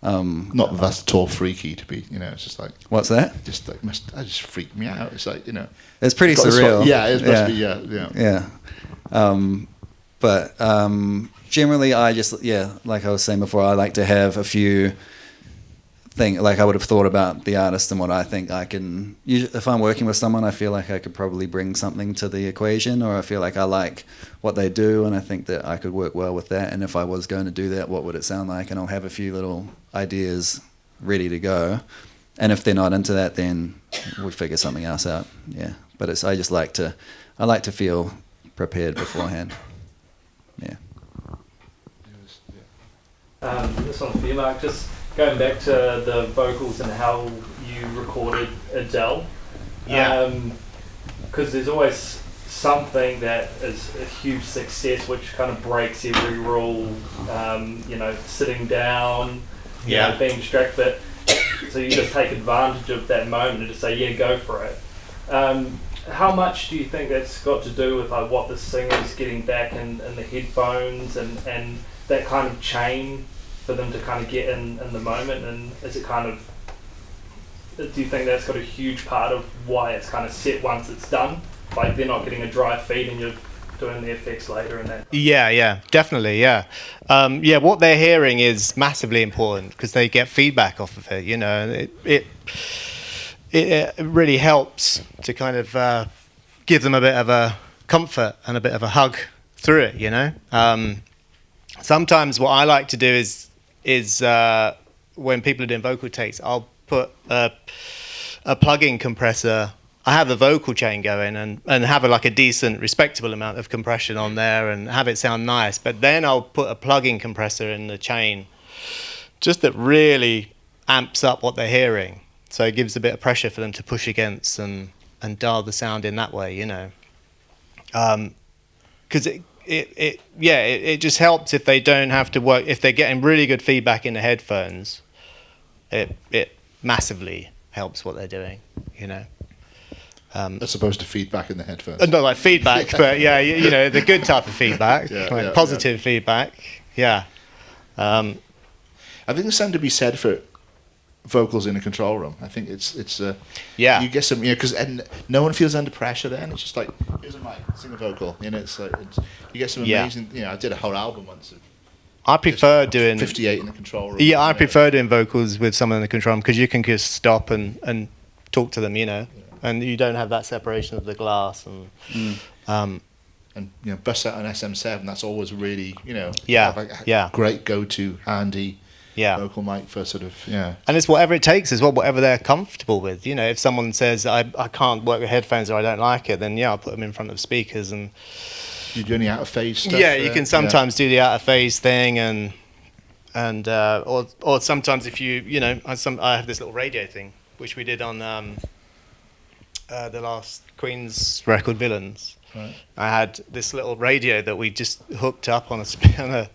not that that's at all freaky to be, it's just like, what's that? Just like that just freaked me out. It's like, it's pretty surreal. It must be. But generally, I just like I was saying before, I like to have a few things. Like, I would have thought about the artist and what I think I can. If I'm working with someone, I feel like I could probably bring something to the equation, or I feel like I like what they do, and I think that I could work well with that. And if I was going to do that, what would it sound like? And I'll have a few little ideas ready to go. And if they're not into that, then we figure something else out. Yeah, but I like to feel prepared beforehand. Yeah. This one's for you, Mark. Just going back to the vocals and how you recorded Adele. Because there's always something that is a huge success which kind of breaks every rule. Sitting down, being distracted. So you just take advantage of that moment and just say, go for it. How much do you think that's got to do with what the singer's getting back in the headphones and that kind of chain for them to kind of get in the moment? And is it kind of, do you think that's got a huge part of why it's kind of set once it's done? Like, they're not getting a dry feed and you're doing the effects later and that? Yeah, definitely, yeah. What they're hearing is massively important because they get feedback off of it, it really helps to kind of give them a bit of a comfort and a bit of a hug through it, you know. Sometimes what I like to do is when people are doing vocal takes, I'll put a plug-in compressor. I have the vocal chain going and have like a decent, respectable amount of compression on there and have it sound nice. But then I'll put a plug-in compressor in the chain, just that really amps up what they're hearing. So it gives a bit of pressure for them to push against and dial the sound in that way, you know. Because it just helps if they don't have to work. If they're getting really good feedback in the headphones, it massively helps what they're doing, you know. As opposed to feedback in the headphones. Not like feedback, but yeah, you know, the good type of feedback, positive feedback. Yeah. I think there's something to be said for vocals in a control room. I think it's you get some, you know, because no one feels under pressure then. It's just like, here's a mic, sing a vocal, you know. It's like you get some amazing, you know. I did a whole album once. I prefer doing 58 in the control room. Yeah, I prefer doing vocals with someone in the control room because you can just stop and talk to them, you know. And you don't have that separation of the glass and you know, bust out an SM7. That's always really, you know, great go-to handy vocal mic for sort of And it's whatever it takes as well, whatever they're comfortable with. You know, if someone says I can't work with headphones or I don't like it, then I'll put them in front of speakers and. You do any out of phase stuff? Yeah, you can sometimes do the out of phase thing and or sometimes if you know I have this little radio thing which we did on the last Queen's record, Villains. Right. I had this little radio that we just hooked up on a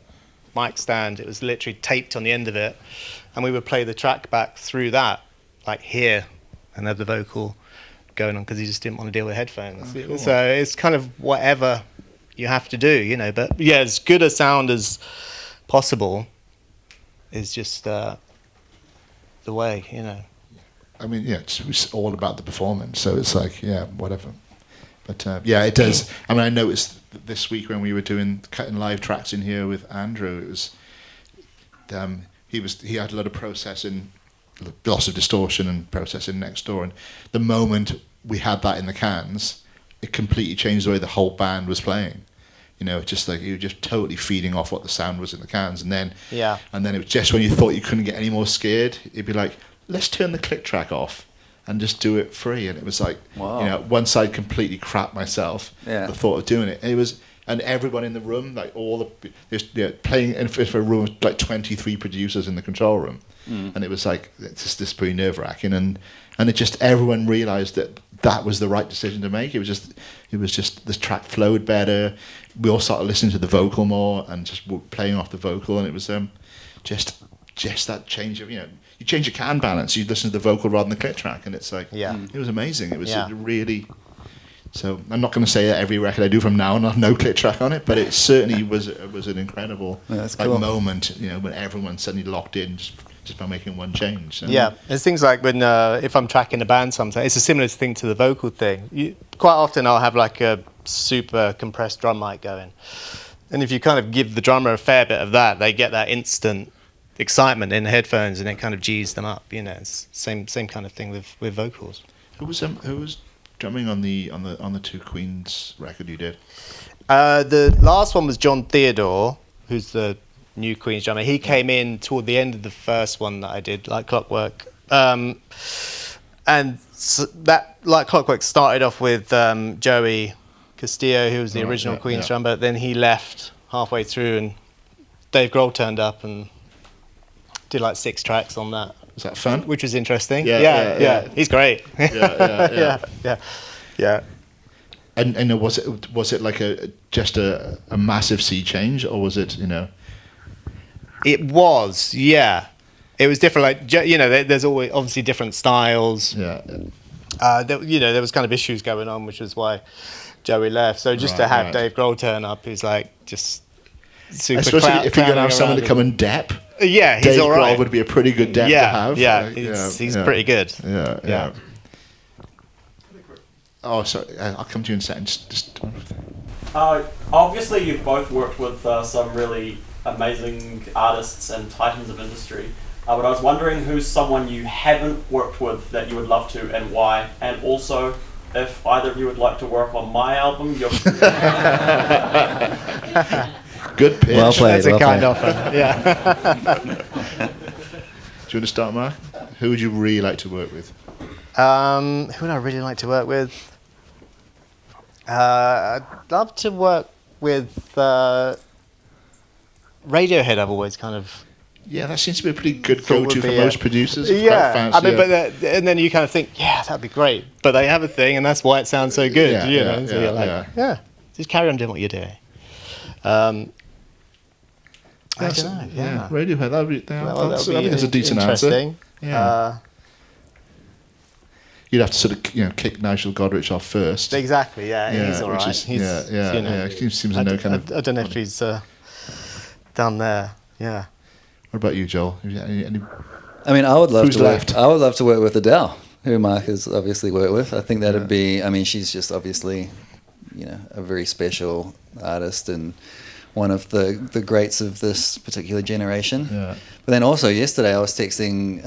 mic stand. It was literally taped on the end of it, and we would play the track back through that, like here, and have the vocal going on because he just didn't want to deal with headphones. Oh, cool. So it's kind of whatever you have to do, you know. But yeah, as good a sound as possible is just the way, you know. I mean, it's all about the performance. So it's like, whatever. But it does. I mean, I noticed this week when we were cutting live tracks in here with Andrew, it was he had a lot of processing, loss of distortion and processing next door, and the moment we had that in the cans, it completely changed the way the whole band was playing. You know, just like you were just totally feeding off what the sound was in the cans, and then it was just when you thought you couldn't get any more scared, it'd be like, let's turn the click track off and just do it free. And it was like, wow. You know, once I'd completely crapped myself, the thought of doing it. And it was, and everyone in the room, like all the, playing in for a room with like 23 producers in the control room. And it was like, it's just this pretty nerve wracking. And it just, everyone realized that was the right decision to make. It was just the track flowed better. We all started listening to the vocal more and just playing off the vocal. And it was just that change of, you know, you change your can balance, you listen to the vocal rather than the click track, and it's like, it was amazing. It was really, so I'm not going to say that every record I do from now on I'll have no click track on it, but it certainly was an incredible cool moment, you know, when everyone suddenly locked in just by making one change. So. Yeah, it's things like when if I'm tracking a band sometimes, it's a similar thing to the vocal thing. Quite often I'll have like a super compressed drum mic going, and if you kind of give the drummer a fair bit of that, they get that instant excitement in the headphones, and it kind of G's them up. You know, it's same kind of thing with vocals. Who was drumming on the two Queens record you did? The last one was John Theodore, who's the new Queens drummer. He came in toward the end of the first one that I did, Like Clockwork, and so that Like Clockwork started off with Joey Castillo, who was the original Queens drummer. Then he left halfway through, and Dave Grohl turned up and did like 6 tracks on that. Was that fun? Which was interesting. Yeah. He's great. Yeah. And was it like just a massive sea change, or was it, you know? It was, yeah. It was different. Like, you know, there's always obviously different styles. Yeah. There was kind of issues going on, which was why Joey left. So just to have Dave Grohl turn up, who's like just super. Especially if you're gonna have someone to come and dep. Yeah, he's Dave all right. Grohl would be a pretty good dep to have. Yeah, he's pretty good. Yeah. Oh, sorry. I'll come to you in a second. Just. Obviously, you've both worked with some really amazing artists and titans of industry. But I was wondering who's someone you haven't worked with that you would love to and why. And also, if either of you would like to work on my album, you're... Good pitch. Well played. That's a well kind played. offer. Yeah. Do you want to start, Mark? Who would you really like to work with? Who would I really like to work with? I'd love to work with Radiohead. I've always kind of Yeah, that seems to be a pretty good Thought go-to would for be most a- producers. yeah. Quite I mean, fancy, but and then you kind of think, yeah, that'd be great. But they have a thing, and that's why it sounds so good. Yeah, you yeah, know? So yeah, you're like, yeah. yeah, just carry on doing what you're doing. I don't know. Yeah. Radiohead. That would be, That I would think be that's a decent answer. interesting. Yeah. You'd have to sort of, kick Nigel Godrich off first. Exactly. Yeah, he's all which right. is- He's, yeah. you know, He seems to know kind of. I don't know if he's done there. Yeah. What about you, Joel? Have you got any- I mean, I would love Who's to left? work. I would love to work with Adele, who Mark has obviously worked with. I think that'd be. I mean, she's just obviously, a very special artist and one of the greats of this particular generation. Yeah. But then also yesterday, I was texting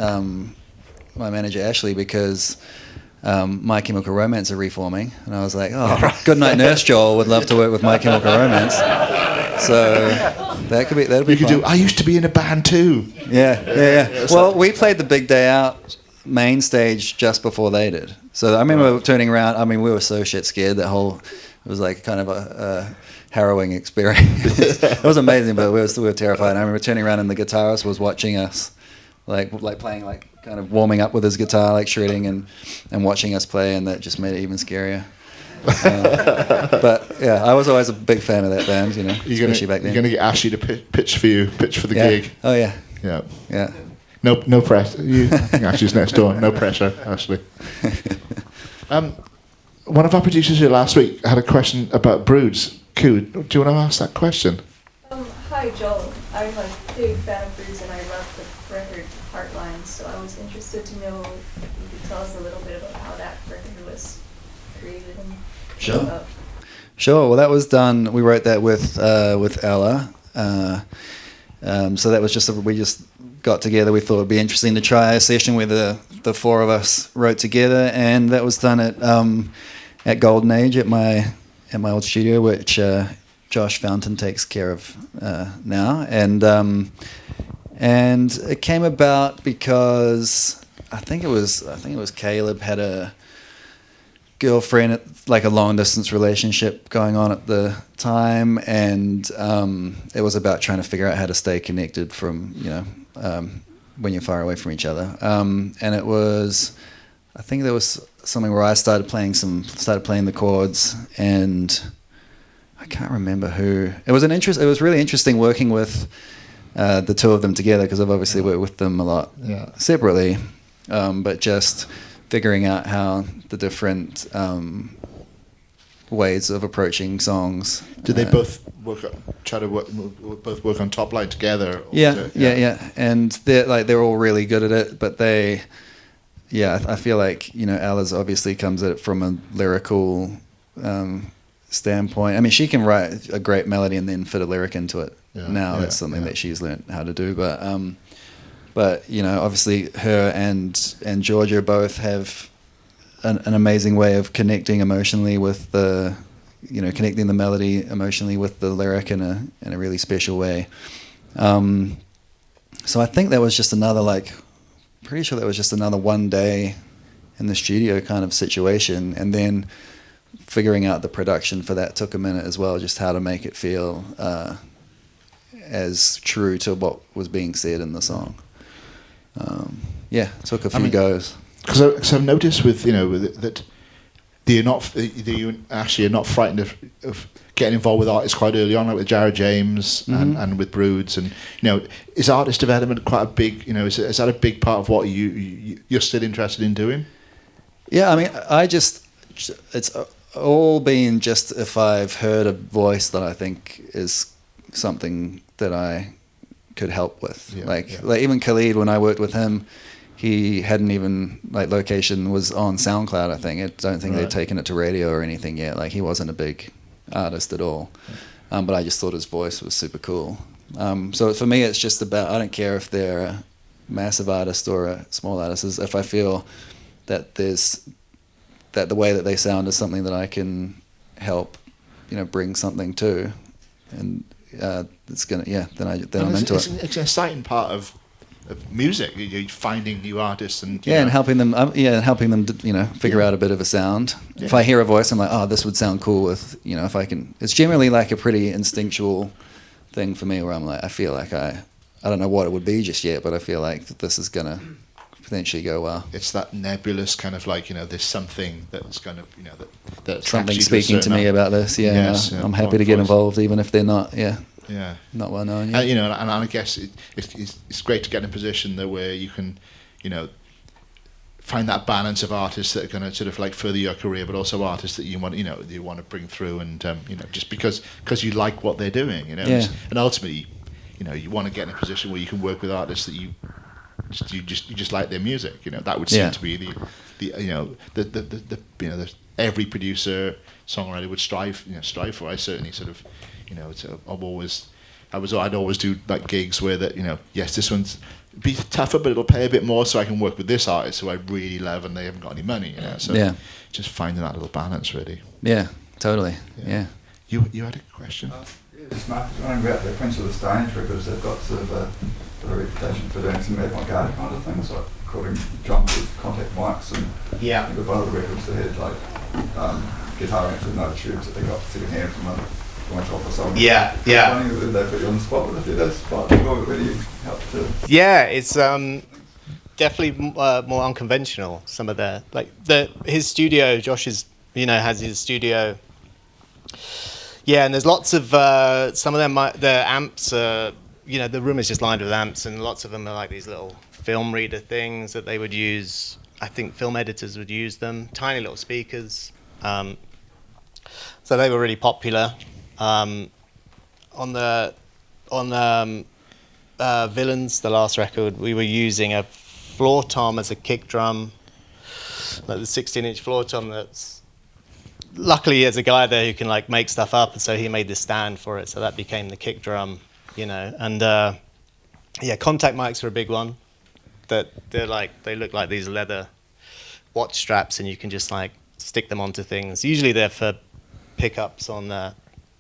my manager Ashley because My Chemical Romance are reforming, and I was like, "Oh, Goodnight Nurse Joel would love to work with My Chemical Romance." So that'd be You could fun. do. I used to be in a band too. Yeah. Well, we played the Big Day Out main stage just before they did. So I remember turning around. I mean, we were so shit scared that whole. It was like kind of a harrowing experience. It was amazing, but we were terrified. And I remember turning around and the guitarist was watching us, like playing, like kind of warming up with his guitar, like shredding and watching us play, and that just made it even scarier. But yeah, I was always a big fan of that band, especially back then. You're gonna get Ashley to pitch for the Yeah. gig. Oh yeah. Yeah. No pressure. I think Ashley's next door. No pressure, Ashley. One of our producers here last week had a question about broods. Q, do you want to ask that question? Hi Joel, I'm a big fan of Bruce and I love the record Heartlines, so I was interested to know if you could tell us a little bit about how that record was created and Sure. about. Sure. Well, that was done. We wrote that with Ella. So that was we just got together. We thought it'd be interesting to try a session where the four of us wrote together, and that was done at Golden Age at my old studio, which Josh Fountain takes care of now, and it came about because I think it was Caleb had a girlfriend, like a long distance relationship going on at the time, and it was about trying to figure out how to stay connected from when you're far away from each other, and it was, I think there was something where I started playing the chords, and I can't remember who. It was really interesting working with the two of them together, because I've obviously worked with them a lot separately, but just figuring out how the different ways of approaching songs. Did they both work on Top Line together? Or Yeah. And they're all really good at it, but I feel like Ella's obviously comes at it from a lyrical standpoint. I mean, she can write a great melody and then fit a lyric into it. That's something that she's learned how to do. But obviously her and Georgia both have an amazing way of connecting emotionally with connecting the melody emotionally with the lyric in a really special way. So I think that was just another pretty sure that was just another one day in the studio kind of situation, and then figuring out the production for that took a minute as well, just how to make it feel as true to what was being said in the song. It took a few goes. Because I've noticed that you actually are not frightened of getting involved with artists quite early on, like with Jared James and with Broods, and is artist development quite a big is that a big part of what you're still interested in doing? Yeah, I mean, it's all been just if I've heard a voice that I think is something that I could help with. Like even Khalid, when I worked with him, he hadn't even, Location was on SoundCloud, I think. I don't think they'd taken it to radio or anything yet. He wasn't a big artist at all. But I just thought his voice was super cool. So for me, it's just about, I don't care if they're massive artist or a small artist is if I feel that the way that they sound is something that I can help, bring something to, and it's gonna then I'm into it. It's an exciting part of music. You're finding new artists and and helping them figure out a bit of a sound. Yeah. If I hear a voice, I'm like, oh, this would sound cool with if I can. It's generally like a pretty instinctual thing for me where I'm like, I feel like I don't know what it would be just yet, but I feel like this is gonna potentially go well. It's that nebulous kind of like there's something that's kind of that's something speaking to me about this. Yes, I'm happy to get involved even if they're not. Not well known yet. And I guess it's great to get in a position there where you can, find that balance of artists that are going to sort of like further your career, but also artists that you want to bring through, and just because you like what they're doing, and ultimately, you want to get in a position where you can work with artists that you just like their music. That would seem to be the every producer songwriter would strive for. I certainly sort of. I'd always do like gigs where that yes, this one's be tougher, but it'll pay a bit more, so I can work with this artist who I really love and they haven't got any money. So just finding that little balance, really. Yeah, totally. Yeah. You had a question? Just wondering about the Prince of the Stone Age records. They've got sort of a reputation for doing some avant-garde kind of things, like recording drums with contact mics, and I think with one of the records they had like guitar amps with no tubes that they got second hand from a off or something. Yeah. They put you on the spot, but if you did that spot, where do you help to? Yeah, it's definitely more unconventional. Some of his studio, Josh's, has his studio. Yeah, and there's lots of some of them. The amps, the room is just lined with amps, and lots of them are like these little film reader things that they would use. I think film editors would use them. Tiny little speakers. So they were really popular. On Villains, the last record, we were using a floor tom as a kick drum, like the 16-inch floor tom. That's luckily there's a guy there who can like make stuff up, and so he made the stand for it. So that became the kick drum, And contact mics are a big one. That they look like these leather watch straps, and you can just like stick them onto things. Usually they're for pickups on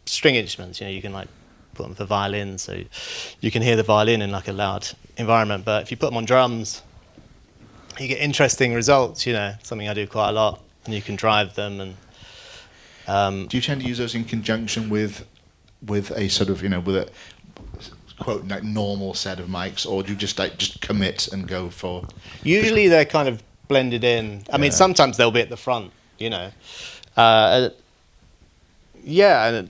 string instruments. You can like put them for violin, so you can hear the violin in like a loud environment. But if you put them on drums, you get interesting results. Something I do quite a lot, and you can drive them. And do you tend to use those in conjunction with a sort of with a quote like normal set of mics, or do you just commit and go for? Usually they're kind of blended in. I mean, sometimes they'll be at the front. And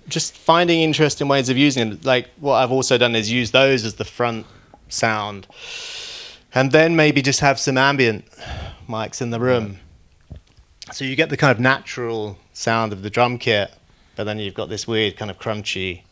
just finding interesting ways of using them. Like what I've also done is use those as the front sound, and then maybe just have some ambient mics in the room. So you get the kind of natural sound of the drum kit, but then you've got this weird kind of crunchy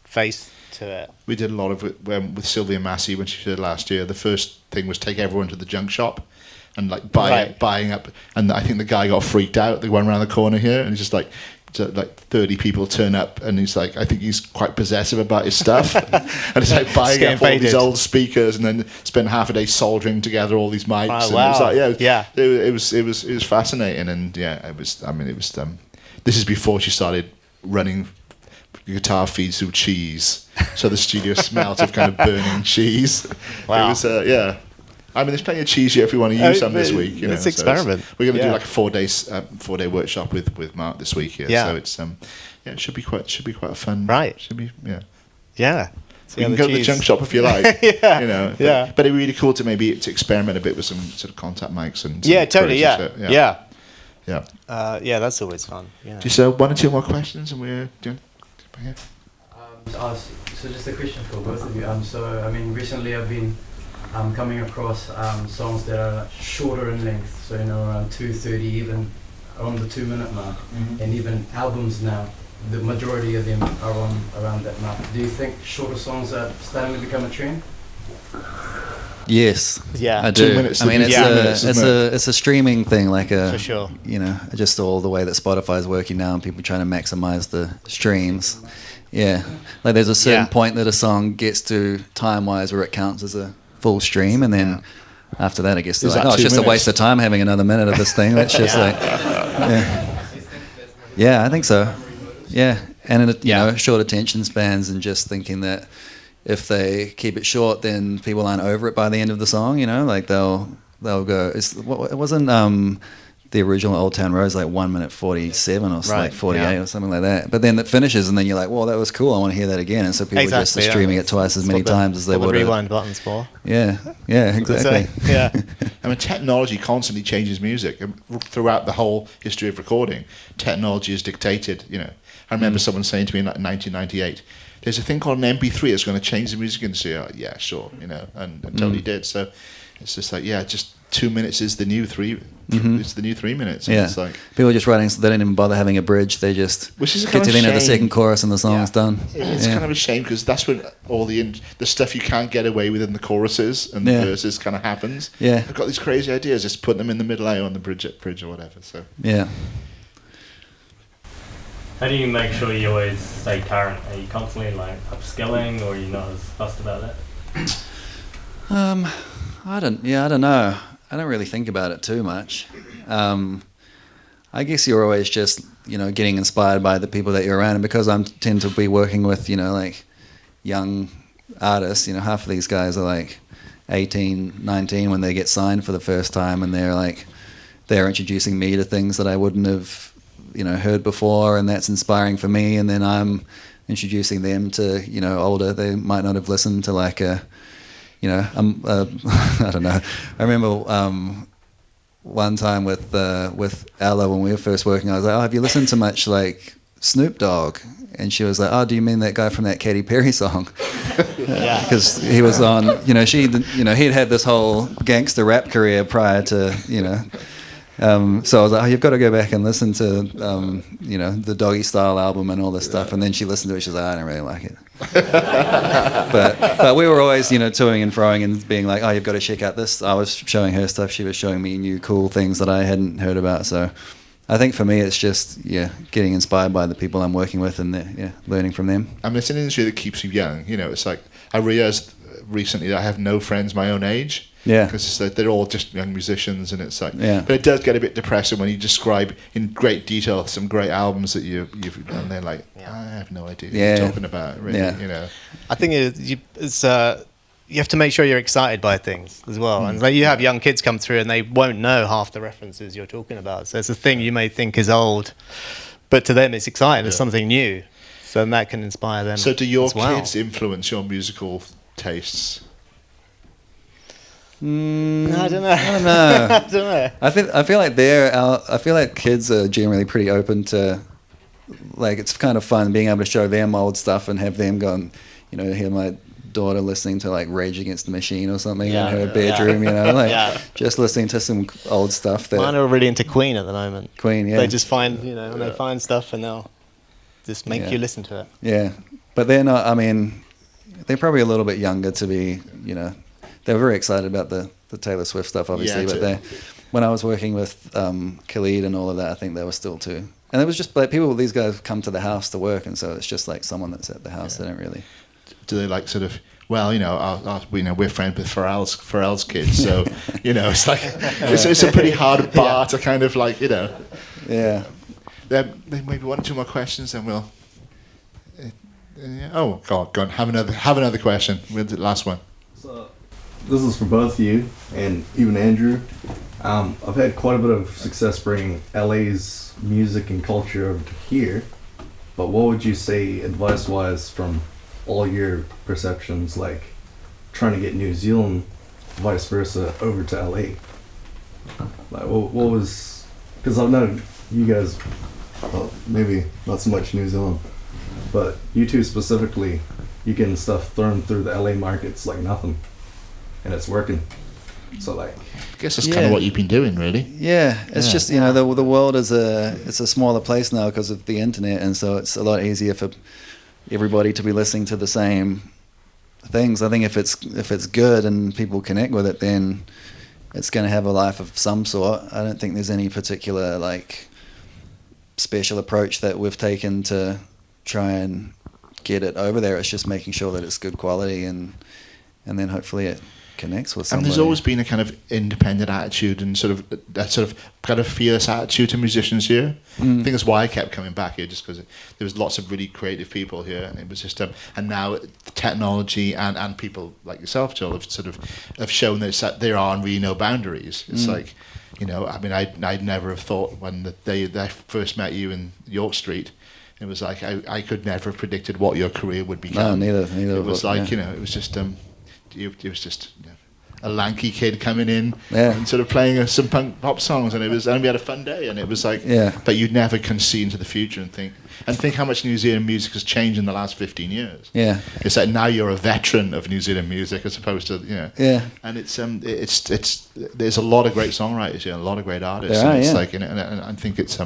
face to it. We did a lot of it with Sylvia Massey when she did last year. The first thing was take everyone to the junk shop and like buying up. And I think the guy got freaked out. They went around the corner here, and he's just like 30 people turn up, and he's like, I think he's quite possessive about his stuff. And it's like buying up all these old speakers, and then spend half a day soldering together all these mics. Oh, and wow. It was fascinating, and this is before she started running guitar feeds through cheese, so the studio smelt of kind of burning cheese. Wow. It was there's plenty of cheese here if we want to use some this week. Let's experiment. We're going to do like a 4-day workshop with Mark this week here. So it's it should be quite a fun. Right. Should be Yeah. You can go to the junk shop if you like. But it'd be really cool to experiment a bit with some sort of contact mics and totally. Yeah. That's always fun. Just one or two more questions, and we're doing. Yeah. So just a question for both of you. Recently I've been coming across songs that are shorter in length, so around 2:30, even around the 2-minute mark, and even albums now. The majority of them are on around that mark. Do you think shorter songs are starting to become a trend? Yes, I do. 2 minutes. I mean, it's a streaming thing, for sure. Just all the way that Spotify is working now, and people trying to maximize the streams. Yeah, like there's a certain point that a song gets to time-wise where it counts as a full stream, and then after that, I guess they're Is like, that oh, it's 2 just a minutes? waste of time having another minute of this thing. That's just like, yeah, I think so. Yeah, and you know, short attention spans, and just thinking that if they keep it short, then people aren't over it by the end of the song. You know, like they'll go. It wasn't the original Old Town Road's like 1 minute 47 or like 48 or something like that. But then it finishes, and then you're like, well, that was cool. I want to hear that again. And so people just are streaming it twice as many times as they would. The rewind buttons for. Yeah, exactly. Yeah. I mean, technology constantly changes music. Throughout the whole history of recording, technology is dictated. You know, I remember someone saying to me in like 1998, "There's a thing called an MP3 that's going to change the music industry." Like, yeah, sure, you know, and totally did. So it's just like, just 2 minutes is the new 3. It's the new 3 minutes. And it's like people are just writing, so they don't even bother having a bridge. They just which is get to the end of the second chorus and the song's done. It's kind of a shame, because that's when all the stuff you can't get away with in the choruses and the verses kind of happens. Yeah, I've got these crazy ideas, just put them in the middle A on the bridge or whatever. So yeah. How do you make sure you always stay current? Are you constantly like upskilling, or are you not as fussed about that? I don't know. I don't really think about it too much. I guess you're always just, you know, getting inspired by the people that you're around, and because I tend to be working with, you know, like young artists, you know, half of these guys are like 18, 19 when they get signed for the first time, and they're introducing me to things that I wouldn't have, you know, heard before, and that's inspiring for me, and then I'm introducing them to, you know, older, they might not have listened to like a, you know, I don't know. I remember one time with Ella when we were first working, I was like, oh, have you listened to much like Snoop Dogg? And she was like, oh, do you mean that guy from that Katy Perry song? Because he was on, you know, he'd had this whole gangster rap career prior to, you know. So I was like, oh, you've got to go back and listen to, you know, the Doggy Style album and all this stuff. And then she listened to it. She was like, I don't really like it. but we were always, you know, toing and froing and being like, oh, you've got to check out this. I was showing her stuff. She was showing me new cool things that I hadn't heard about. So I think for me, it's just, getting inspired by the people I'm working with and, learning from them. I mean, it's an industry that keeps you young. You know, it's like, I realized recently that I have no friends my own age. Yeah. Because it's like they're all just young musicians, and it's like, but it does get a bit depressing when you describe in great detail some great albums that you've and they're like, I have no idea what you're talking about, really, you know. I think you have to make sure you're excited by things as well. And like, you have young kids come through and they won't know half the references you're talking about. So it's a thing you may think is old, but to them it's exciting. It's something new. So then that can inspire them. So do your as kids influence your musical tastes? I don't know. I don't know. I feel like kids are generally pretty open to, like, it's kind of fun being able to show them old stuff and have them go and, you know, hear my daughter listening to like Rage Against the Machine or something in her bedroom, you know, like just listening to some old stuff. Mine are really into Queen at the moment. Queen, They just find, you know, when they find stuff and they'll just make you listen to it. Yeah, but they're not, I mean, they're probably a little bit younger to be, you know, they're very excited about the Taylor Swift stuff, obviously, but when I was working with Khalid and all of that, I think they were still too. And it was just like these guys come to the house to work, and so it's just like someone that's at the house. They don't really. Do they like sort of? Well, you know, we're friends with Pharrell's kids, so you know, it's like it's a pretty hard bar to kind of like, you know. Yeah. Then maybe 1 or 2 more questions, and we'll. Oh, go on. Have another question. We'll do the last one. So, this is for both of you and even Andrew. I've had quite a bit of success bringing LA's music and culture over to here, but what would you say advice-wise from all your perceptions, like trying to get New Zealand, vice versa, over to LA? Like, what was, because I've known you guys, well, maybe not so much New Zealand, but you two specifically, you're getting stuff thrown through the LA markets like nothing, and it's working. So like, I guess that's kind of what you've been doing, really. Yeah, it's just, you know, the world is it's a smaller place now because of the internet, and so it's a lot easier for everybody to be listening to the same things. I think if it's good and people connect with it, then it's going to have a life of some sort. I don't think there's any particular like special approach that we've taken to try and get it over there. It's just making sure that it's good quality, and then hopefully it connects with And somebody. there's always been a kind of independent attitude and sort of that sort of kind of fearless attitude to musicians here. I think that's why I kept coming back here, just because there was lots of really creative people here, and it was just and now the technology and people like yourself, Joel, have shown that there are really no boundaries. It's like, you know, I mean, I'd never have thought when I first met you in York Street. It was like I could never have predicted what your career would become. No, neither. It was like, you know, it was just it was just, you know, a lanky kid coming in and sort of playing some pop songs, and we had a fun day, and it was like, but you never can see into the future and think how much New Zealand music has changed in the last 15 years. Yeah, it's like now you're a veteran of New Zealand music as opposed to, you know. Yeah, and it's there's a lot of great songwriters here, a lot of great artists. There and are, it's yeah. like, and I think it's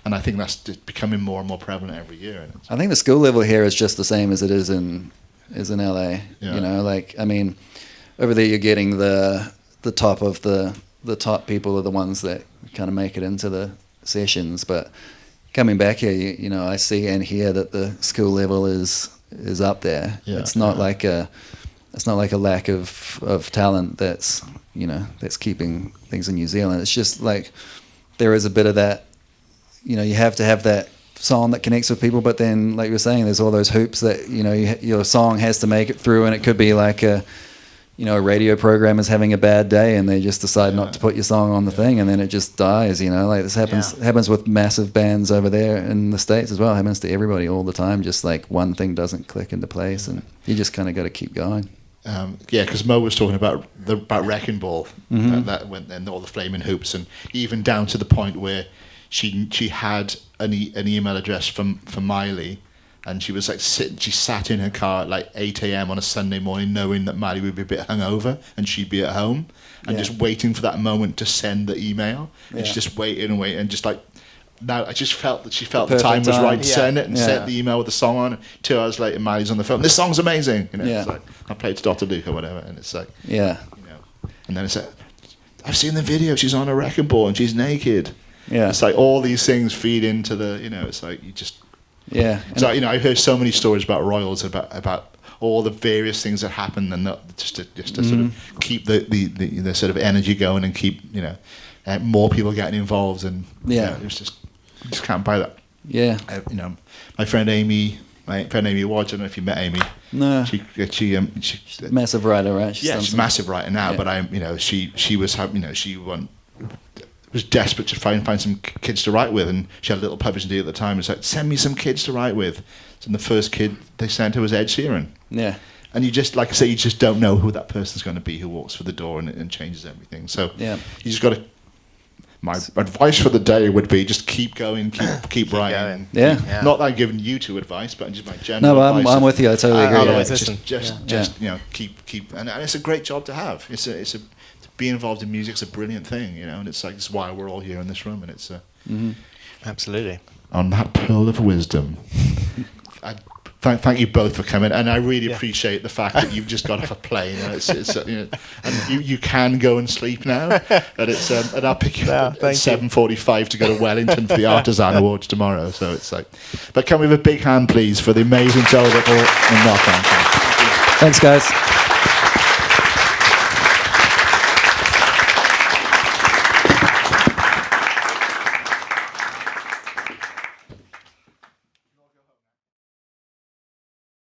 and I think that's just becoming more and more prevalent every year. And I think the skill level here is just the same as it is in LA. Yeah. You know, like, I mean, over there you're getting the top of the top people are the ones that kind of make it into the sessions, but coming back here, you know, I see and hear that the skill level is up there. Yeah. It's not like a lack of talent that's, you know, that's keeping things in New Zealand. It's just like there is a bit of that, you know, you have to have that song that connects with people, but then, like you were saying, there's all those hoops that, you know, your song has to make it through, and it could be like a radio program is having a bad day and they just decide not to put your song on the thing, and then it just dies, you know, like this happens with massive bands over there in the States as well. It happens to everybody all the time, just like one thing doesn't click into place, and you just kind of got to keep going. Because Mo was talking about Wrecking Ball, that went, and all the flaming hoops, and even down to the point where she had an email address from Miley, and she was like she sat in her car at like 8 a.m. on a Sunday morning, knowing that Miley would be a bit hungover and she'd be at home, and just waiting for that moment to send the email. And she just waited and just like, now I just felt that she felt the time was right to send it, and sent the email with the song on. 2 hours later, Miley's on the phone. This song's amazing. You know, it's like, I played to Dr. Luke or whatever, and it's like, you know, and then it's like, I've seen the video. She's on a wrecking ball and she's naked. Yeah, it's like all these things feed into the, you know, it's like you just. Yeah. So, you know, I heard so many stories about Royals, about all the various things that happen, and just to sort of keep the sort of energy going and keep, you know, more people getting involved, and you know, it was just, you just can't buy that. Yeah. You know, my friend Amy Watts, I don't know if you met Amy. No. She's a massive writer, right? She's a massive writer now, but you know, she was, you know, she was desperate to find some kids to write with, and she had a little publishing deal at the time. It's like, send me some kids to write with. And the first kid they sent her was Ed Sheeran. Yeah. And you just, like I say, you just don't know who that person's going to be who walks through the door and changes everything. So you just got to. My advice for the day would be just keep going, keep writing. Yeah. Not that I'm giving you two advice, but just my general advice. No, I'm with you. I totally agree. Just you know, keep, and it's a great job to have. It's a be involved in music's a brilliant thing, you know, and it's like, it's why we're all here in this room, and it's absolutely. On that pearl of wisdom, I thank you both for coming, and I really appreciate the fact that you've just got off a plane, and it's you know, and you can go and sleep now, and it's and I'll pick you up at 7:45 to go to Wellington for the Artisan Awards tomorrow. So it's like, but can we have a big hand, please, for the amazing Joel and Mark Rankin? Thanks, guys.